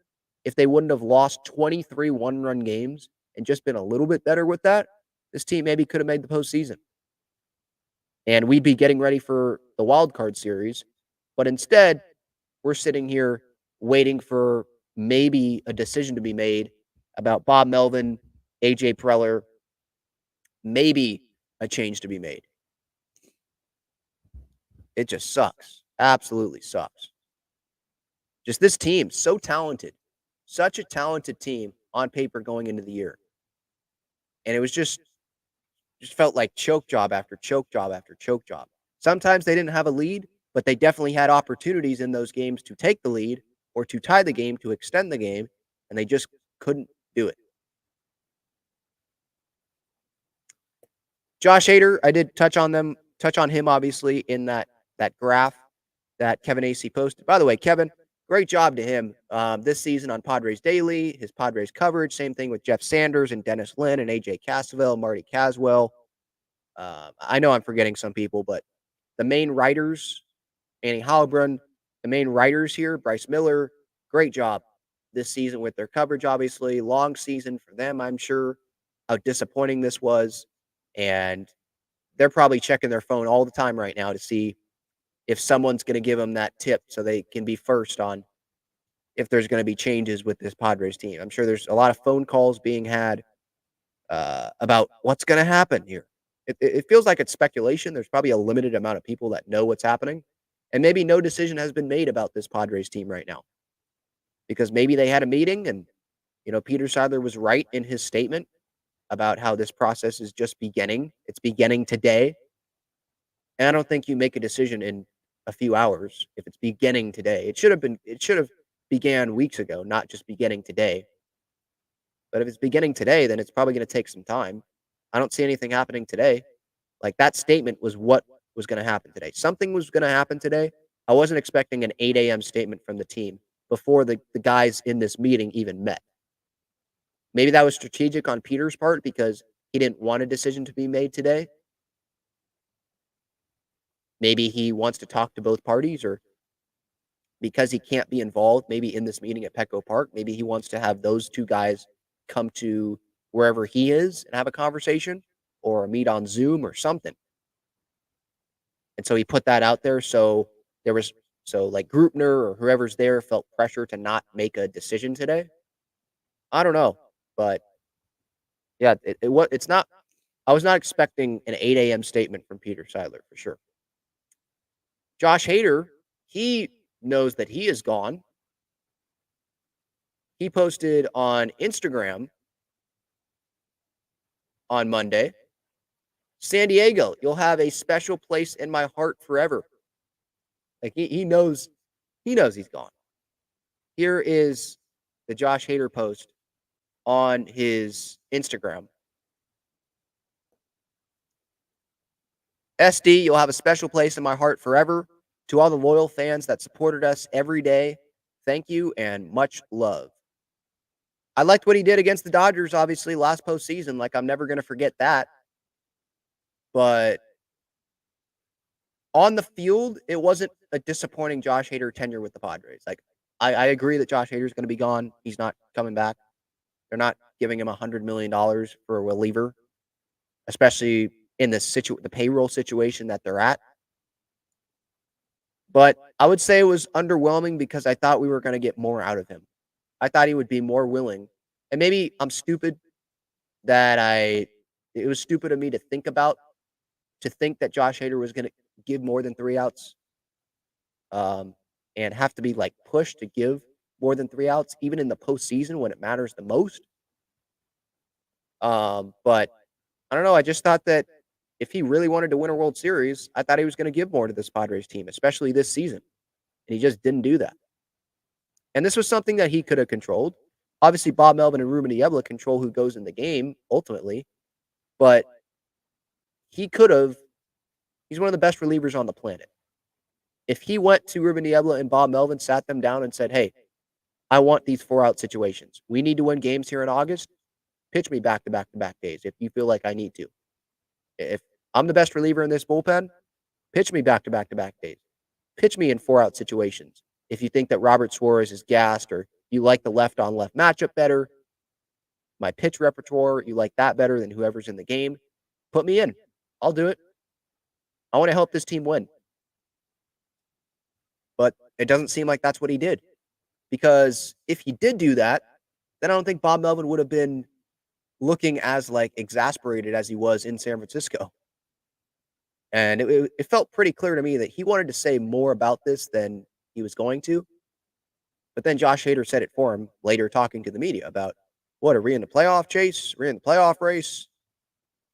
if they wouldn't have lost 23 one-run games and just been a little bit better with that, this team maybe could have made the postseason. And we'd be getting ready for the wild card series. But instead, we're sitting here waiting for maybe a decision to be made about Bob Melvin, AJ Preller, maybe a change to be made. It just sucks. Absolutely sucks. Just this team, so talented. Such a talented team on paper going into the year. And it was just felt like choke job after choke job after choke job. Sometimes they didn't have a lead, but they definitely had opportunities in those games to take the lead or to tie the game, to extend the game, and they just couldn't do it. Josh Hader, I did touch on him obviously in that graph that Kevin AC posted. By the way, Kevin, great job to him this season on Padres Daily, his Padres coverage. Same thing with Jeff Sanders and Dennis Lynn and AJ Cassavell, Marty Caswell. I know I'm forgetting some people, but the main writers, Annie Halbrun, the main writers here, Bryce Miller, great job this season with their coverage, obviously. Long season for them, I'm sure, how disappointing this was. And they're probably checking their phone all the time right now to see if someone's going to give them that tip so they can be first on if there's going to be changes with this Padres team. I'm sure there's a lot of phone calls being had about what's going to happen here. It feels like it's speculation. There's probably a limited amount of people that know what's happening. And maybe no decision has been made about this Padres team right now. Because maybe they had a meeting and, Peter Seidler was right in his statement about how this process is just beginning. It's beginning today. And I don't think you make a decision in a few hours if it's beginning today. It should have began weeks ago, not just beginning today. But if it's beginning today, then it's probably going to take some time. I don't see anything happening today. Like, that statement was what was going to happen today. Something was going to happen today. I wasn't expecting an 8 a.m. statement from the team before the guys in this meeting even met. Maybe that was strategic on Peter's part because he didn't want a decision to be made today. Maybe he wants to talk to both parties, or because he can't be involved maybe in this meeting at Petco Park, maybe he wants to have those two guys come to wherever he is and have a conversation or meet on Zoom or something. And so he put that out there. So like Grupner or whoever's there felt pressure to not make a decision today. I don't know, but yeah, it's not. I was not expecting an 8 a.m. statement from Peter Seidler for sure. Josh Hader, he knows that he is gone. He posted on Instagram on Monday, San Diego, you'll have a special place in my heart forever. Like he knows he's gone. Here is the Josh Hader post on his Instagram. SD, you'll have a special place in my heart forever. To all the loyal fans that supported us every day, thank you and much love. I liked what he did against the Dodgers, obviously, last postseason. Like, I'm never going to forget that. But on the field, it wasn't a disappointing Josh Hader tenure with the Padres. Like, I agree that Josh Hader is going to be gone. He's not coming back. They're not giving him $100 million for a reliever, especially in the payroll situation that they're at. But I would say it was underwhelming because I thought we were going to get more out of him. I thought he would be more willing. And maybe I'm stupid it was stupid of me to think that Josh Hader was going to give more than 3 outs and have to be like pushed to give more than 3 outs, even in the postseason when it matters the most. But I don't know. I just thought that if he really wanted to win a World Series, I thought he was going to give more to this Padres team, especially this season. And he just didn't do that. And this was something that he could have controlled. Obviously, Bob Melvin and Ruben Niebla control who goes in the game ultimately. But he could have. He's one of the best relievers on the planet. If he went to Ruben Niebla and Bob Melvin, sat them down and said, hey, I want these 4-out situations. We need to win games here in August. Pitch me back-to-back-to-back days if you feel like I need to. If I'm the best reliever in this bullpen, pitch me back-to-back-to-back days. Pitch me in 4-out situations. If you think that Robert Suarez is gassed or you like the left-on-left matchup better, my pitch repertoire, you like that better than whoever's in the game, put me in. I'll do it. I want to help this team win. But it doesn't seem like that's what he did. Because if he did do that, then I don't think Bob Melvin would have been looking as exasperated as he was in San Francisco. And it felt pretty clear to me that he wanted to say more about this than he was going to. But then Josh Hader said it for him later, talking to the media about, what, are we in the playoff chase? Are we in the playoff race?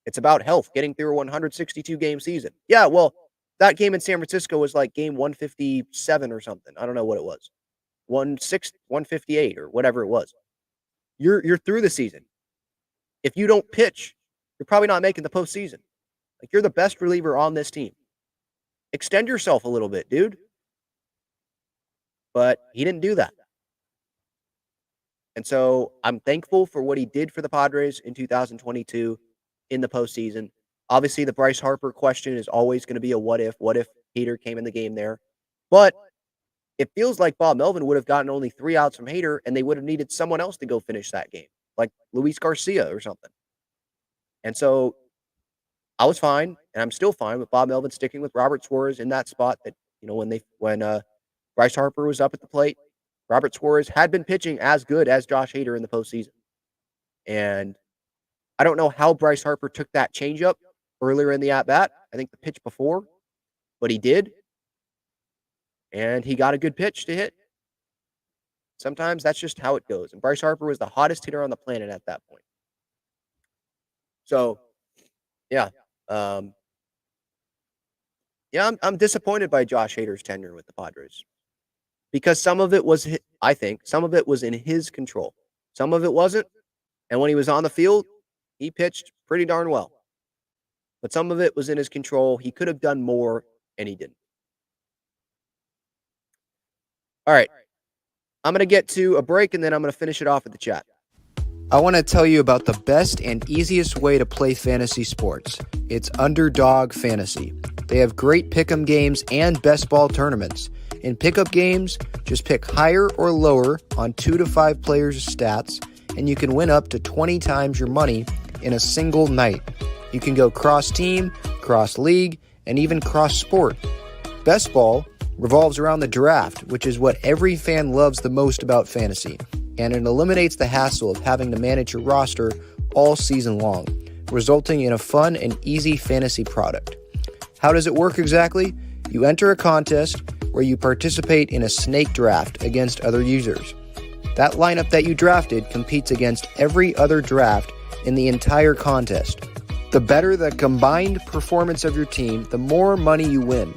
It's about health, getting through a 162-game season. Yeah, well, that game in San Francisco was like game 157 or something. I don't know what it was. 158 or whatever it was. You're through the season. If you don't pitch, you're probably not making the postseason. You're the best reliever on this team. Extend yourself a little bit, dude. But he didn't do that. And so I'm thankful for what he did for the Padres in 2022 in the postseason. Obviously, the Bryce Harper question is always going to be a what if. What if Hader came in the game there? But it feels like Bob Melvin would have gotten only 3 outs from Hader, and they would have needed someone else to go finish that game, like Luis Garcia or something. And so I was fine, and I'm still fine with Bob Melvin sticking with Robert Suarez in that spot that, when Bryce Harper was up at the plate, Robert Suarez had been pitching as good as Josh Hader in the postseason. And I don't know how Bryce Harper took that changeup earlier in the at-bat. I think the pitch before, but he did. And he got a good pitch to hit. Sometimes that's just how it goes. And Bryce Harper was the hottest hitter on the planet at that point. So, yeah. I'm disappointed by Josh Hader's tenure with the Padres. Because some of it was, I think, some of it was in his control. Some of it wasn't. And when he was on the field, he pitched pretty darn well. But some of it was in his control. He could have done more, and he didn't. All right. I'm going to get to a break, and then I'm going to finish it off with the chat. I want to tell you about the best and easiest way to play fantasy sports. It's Underdog Fantasy. They have great pick'em games and best ball tournaments. In pickup games, just pick higher or lower on 2 to 5 players' stats, and you can win up to 20 times your money in a single night. You can go cross-team, cross-league, and even cross-sport. Best ball revolves around the draft, which is what every fan loves the most about fantasy, and it eliminates the hassle of having to manage your roster all season long, resulting in a fun and easy fantasy product. How does it work exactly? You enter a contest where you participate in a snake draft against other users. That lineup that you drafted competes against every other draft in the entire contest. The better the combined performance of your team, the more money you win.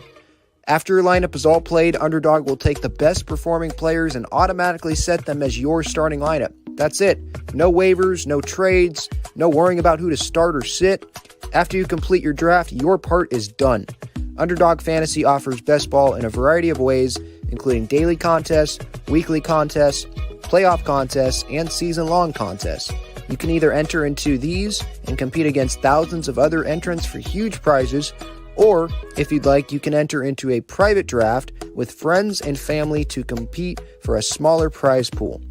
After your lineup is all played, Underdog will take the best performing players and automatically set them as your starting lineup. That's it. No waivers, no trades, no worrying about who to start or sit. After you complete your draft, your part is done. Underdog Fantasy offers best ball in a variety of ways, including daily contests, weekly contests, playoff contests, and season-long contests. You can either enter into these and compete against thousands of other entrants for huge prizes, or, if you'd like, you can enter into a private draft with friends and family to compete for a smaller prize pool.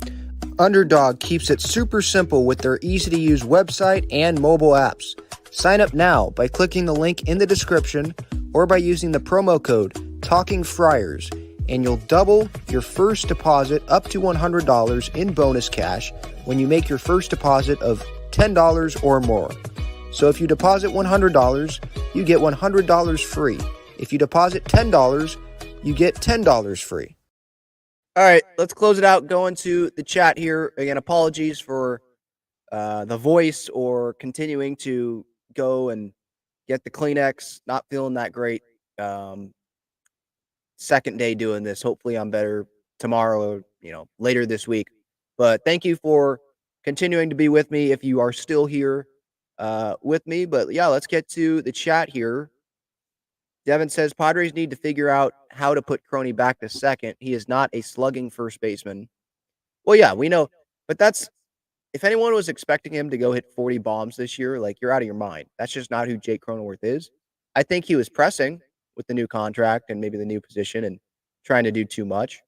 Underdog keeps it super simple with their easy-to-use website and mobile apps. Sign up now by clicking the link in the description or by using the promo code TALKINGFRIARS, and you'll double your first deposit up to $100 in bonus cash when you make your first deposit of $10 or more. So if you deposit $100, you get $100 free. If you deposit $10, you get $10 free. All right, let's close it out. Going to the chat here. Again, apologies for the voice or continuing to go and get the Kleenex. Not feeling that great. Second day doing this. Hopefully I'm better tomorrow or, later this week. But thank you for continuing to be with me if you are still here with me. But yeah, let's get to the chat here. Devin says Padres need to figure out how to put Crony back to second. He is not a slugging first baseman. Well, yeah, we know, but that's if anyone was expecting him to go hit 40 bombs this year, like you're out of your mind. That's just not who Jake Cronenworth is. I think he was pressing with the new contract and maybe the new position and trying to do too much.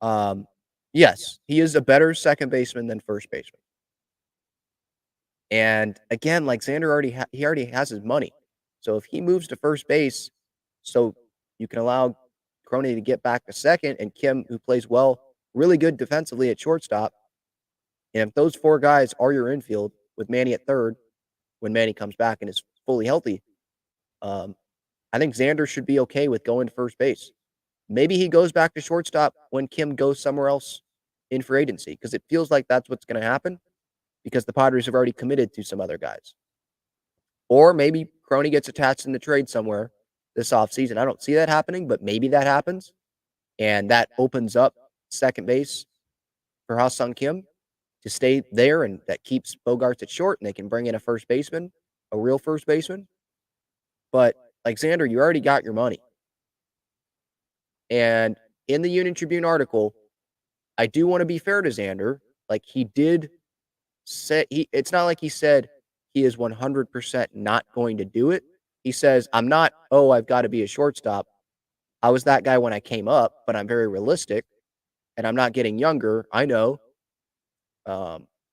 Um, yes, he is a better second baseman than first baseman. And again, like Xander he already has his money. So if he moves to first base, so you can allow Crony to get back to second and Kim, who plays well, really good defensively at shortstop. And if those four guys are your infield with Manny at third, when Manny comes back and is fully healthy, um, I think Xander should be okay with going to first base. Maybe he goes back to shortstop when Kim goes somewhere else in free agency because it feels like that's what's going to happen because the Padres have already committed to some other guys. Or maybe Crony gets attached in the trade somewhere this offseason. I don't see that happening, but maybe that happens. And that opens up second base for Ha-Sung Kim to stay there, and that keeps Bogaerts at short, and they can bring in a first baseman, a real first baseman. But like Xander, you already got your money. And in the Union Tribune article, I do want to be fair to Xander. Like he did say, it's not like he said he is 100% not going to do it. He says, I'm not, oh, I've got to be a shortstop. I was that guy when I came up, but I'm very realistic and I'm not getting younger. I know.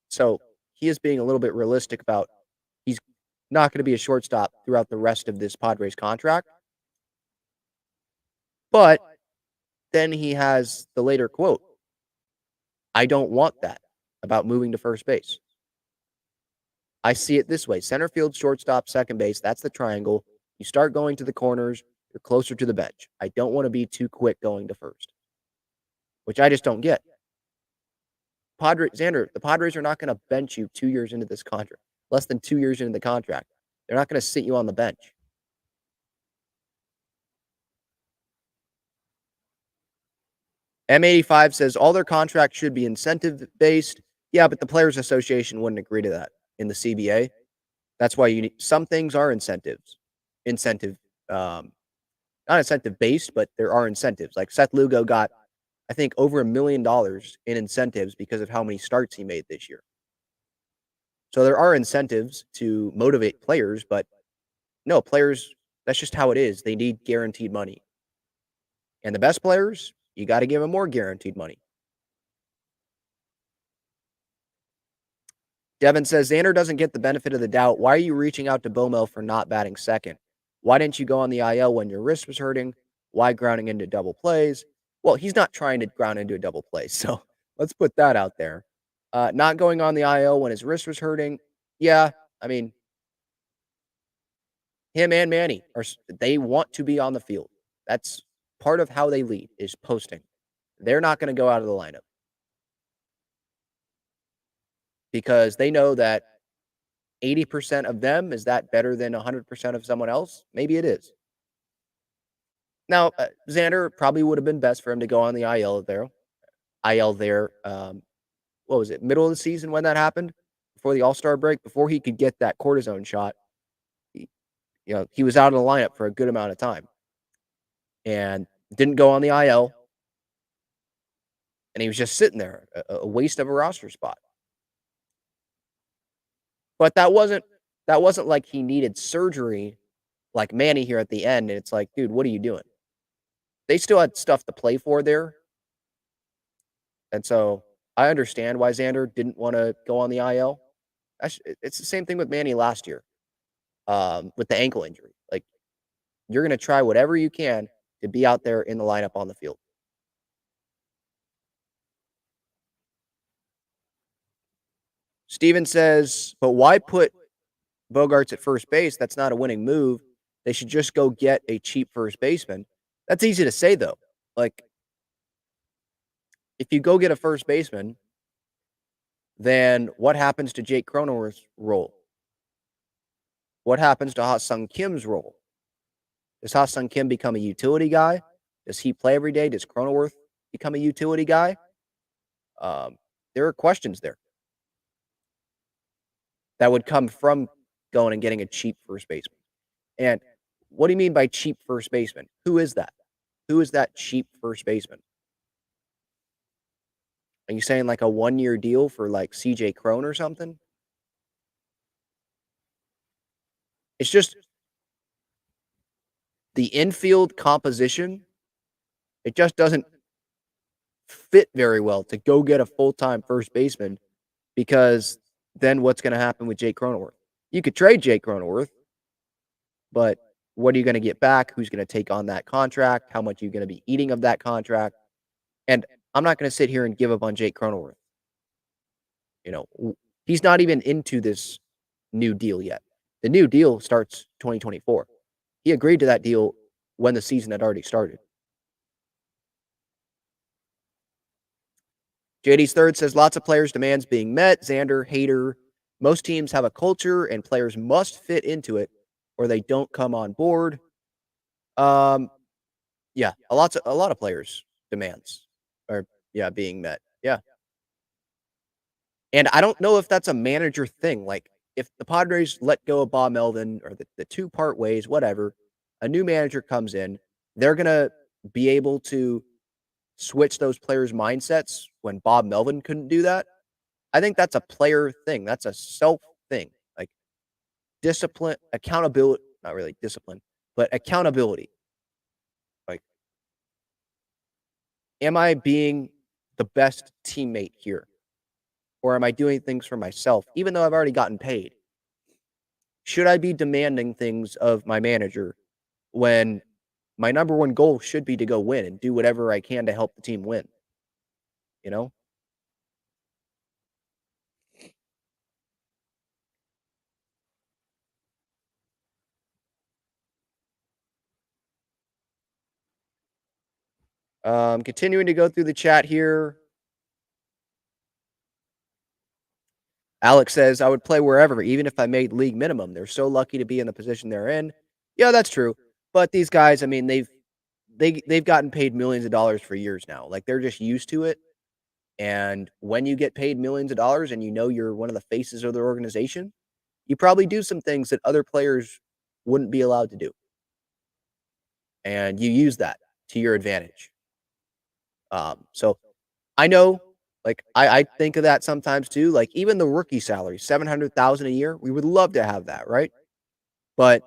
So he is being a little bit realistic about he's not going to be a shortstop throughout the rest of this Padres contract. But then he has the later quote, I don't want that about moving to first base. I see it this way. Center field, shortstop, second base, that's the triangle. You start going to the corners, you're closer to the bench. I don't want to be too quick going to first, which I just don't get. Xander, the Padres are not going to bench you 2 years into this contract, less than 2 years into the contract. They're not going to sit you on the bench. M85 says all their contracts should be incentive-based. Yeah, but the Players Association wouldn't agree to that in the CBA. That's why you need some things are incentives. Not incentive-based, but there are incentives. Like Seth Lugo got, I think, over $1 million in incentives because of how many starts he made this year. So there are incentives to motivate players, but no, players, that's just how it is. They need guaranteed money. And the best players, you got to give them more guaranteed money. Devin says, Xander doesn't get the benefit of the doubt. Why are you reaching out to Bomel for not batting second? Why didn't you go on the IL when your wrist was hurting? Why grounding into double plays? Well, he's not trying to ground into a double play, so let's put that out there. Not going on the IL when his wrist was hurting. Yeah, I mean, him and Manny, they want to be on the field. That's part of how they lead is posting. They're not going to go out of the lineup because they know that 80% of them, is that better than 100% of someone else? Maybe it is. Now, Xander probably would have been best for him to go on the IL there. What was it, middle of the season when that happened? Before the All-Star break, before he could get that cortisone shot. He was out of the lineup for a good amount of time. And didn't go on the IL. And he was just sitting there, a waste of a roster spot. But that wasn't like he needed surgery like Manny here at the end. And it's like, dude, what are you doing? They still had stuff to play for there. And so I understand why Xander didn't want to go on the IL. It's the same thing with Manny last year with the ankle injury. Like, you're going to try whatever you can to be out there in the lineup on the field. Steven says, but why put Bogaerts at first base? That's not a winning move. They should just go get a cheap first baseman. That's easy to say, though. Like, if you go get a first baseman, then what happens to Jake Cronenworth's role? What happens to Ha-Sung Kim's role? Does Ha-Sung Kim become a utility guy? Does he play every day? Does Cronenworth become a utility guy? There are questions there that would come from going and getting a cheap first baseman. And What do you mean by cheap first baseman? Who is that? Who is that cheap first baseman? Are you saying like a 1-year deal for like CJ Crone or something? It's just the infield composition. It just doesn't fit very well to go get a full-time first baseman because then what's going to happen with Jake Cronenworth? You could trade Jake Cronenworth, but what are you going to get back? Who's going to take on that contract? How much are you going to be eating of that contract? And I'm not going to sit here and give up on Jake Cronenworth. You know, he's not even into this new deal yet. The new deal starts 2024. He agreed to that deal when the season had already started. JD's third says lots of players' demands being met. Xander, hater. Most teams have a culture and players must fit into it or they don't come on board. Yeah, a lot of players' demands are being met. Yeah. And I don't know if that's a manager thing. Like if the Padres let go of Bob Melvin or the two part ways, whatever, a new manager comes in, they're gonna be able to switch those players' mindsets when Bob Melvin couldn't do that. I think that's a player thing. That's a self thing. Like discipline, accountability, not really discipline, but accountability. Like, am I being the best teammate here? Or am I doing things for myself, even though I've already gotten paid? Should I be demanding things of my manager when my number one goal should be to go win and do whatever I can to help the team win? You know? Continuing to go through the chat here. Alex says, I would play wherever, even if I made league minimum. They're so lucky to be in the position they're in. Yeah, that's true. But these guys, I mean, they've gotten paid millions of dollars for years now. Like they're just used to it. And when you get paid millions of dollars and you know you're one of the faces of their organization, you probably do some things that other players wouldn't be allowed to do. And you use that to your advantage. So I know, like I think of that sometimes too. Like even the rookie salary, 700,000 a year, we would love to have that, right? But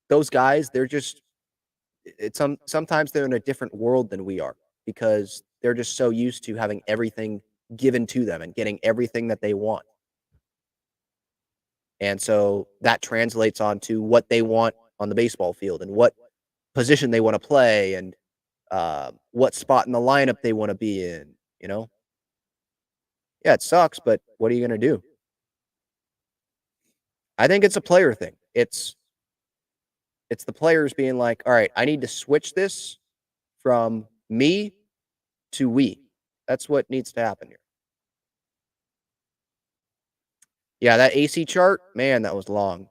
those guys, they're just sometimes they're in a different world than we are because they're just so used to having everything given to them and getting everything that they want. And so that translates onto what they want on the baseball field and what position they want to play and what spot in the lineup they want to be in, you know? Yeah, it sucks, but what are you going to do? I think it's a player thing. It's the players being like, "All right, I need to switch this from me to we." That's what needs to happen here. Yeah, that AC chart, man, that was long.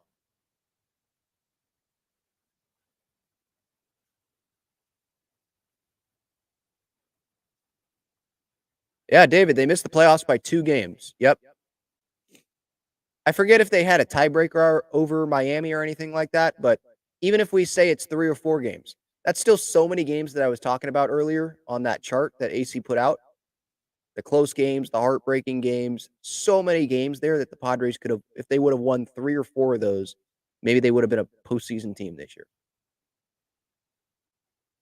Yeah, David, they missed the playoffs by 2 games. Yep. I forget if they had a tiebreaker over Miami or anything like that, but even if we say it's 3 or 4 games, that's still so many games that I was talking about earlier on that chart that AC put out. The close games, the heartbreaking games, so many games there that the Padres could have, if they would have won 3 or 4 of those, maybe they would have been a postseason team this year.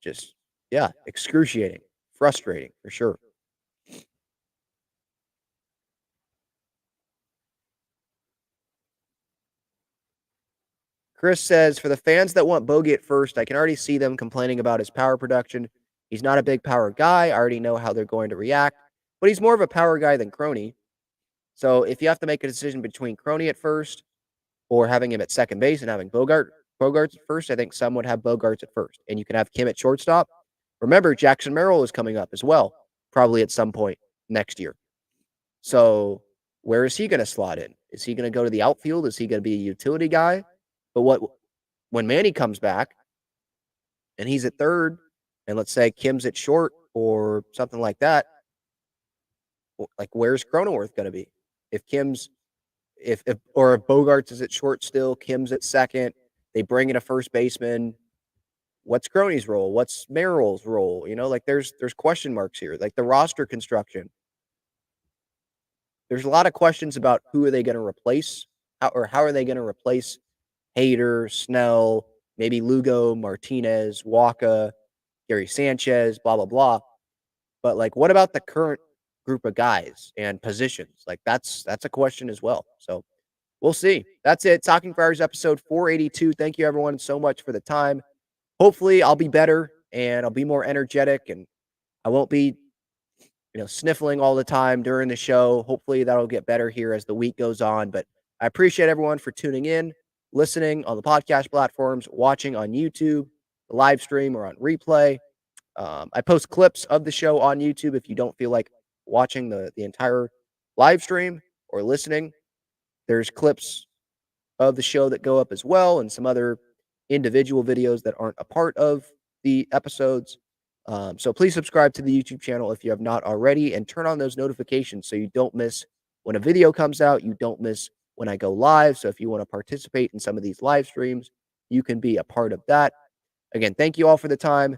Just, yeah, excruciating, frustrating for sure. Chris says, for the fans that want Bogaerts first, I can already see them complaining about his power production. He's not a big power guy. I already know how they're going to react, but he's more of a power guy than Crony. So if you have to make a decision between Crony at first or having him at second base and having Bogaerts at first, I think some would have Bogaerts at first. And you can have Kim at shortstop. Remember, Jackson Merrill is coming up as well, probably at some point next year. So where is he going to slot in? Is he going to go to the outfield? Is he going to be a utility guy? But when Manny comes back and he's at third, and let's say Kim's at short or something like that, like where's Cronenworth going to be? If Kim's if Bogaerts is at short still, Kim's at second, They bring in a first baseman. What's Crony's role? What's Merrill's role? Like there's question marks here. Like the roster construction. There's a lot of questions about who are they going to replace, how are they going to replace Hader, Snell, maybe Lugo, Martinez, Waka, Gary Sanchez, blah blah blah. But like, what about the current group of guys and positions? Like that's a question as well. So we'll see. That's it. Talking Friars episode 482. Thank you everyone so much for the time. Hopefully I'll be better and I'll be more energetic and I won't be, sniffling all the time during the show. Hopefully that'll get better here as the week goes on. But I appreciate everyone for tuning in, listening on the podcast platforms, watching on YouTube, the live stream, or on replay. I post clips of the show on YouTube if you don't feel like watching the entire live stream or listening. There's clips of the show that go up as well and some other individual videos that aren't a part of the episodes. So please subscribe to the YouTube channel if you have not already and turn on those notifications so you don't miss when a video comes out. You don't miss when I go live. So if you want to participate in some of these live streams, you can be a part of that. Again, thank you all for the time.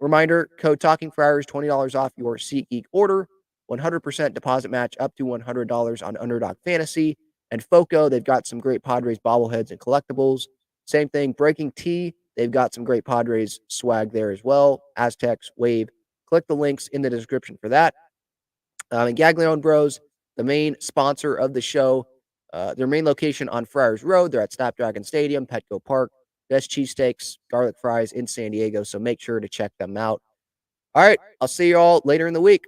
Reminder, code Talking Friars, $20 off your SeatGeek order, 100% deposit match up to $100 on Underdog Fantasy. And FOCO, they've got some great Padres bobbleheads and collectibles. Same thing, Breaking Tea, they've got some great Padres swag there as well. Aztecs, Wave. Click the links in the description for that. And Gaglione Bros, the main sponsor of the show, their main location on Friars Road. They're at Snapdragon Stadium, Petco Park. Best cheesesteaks, garlic fries in San Diego. So make sure to check them out. All right. I'll see you all later in the week.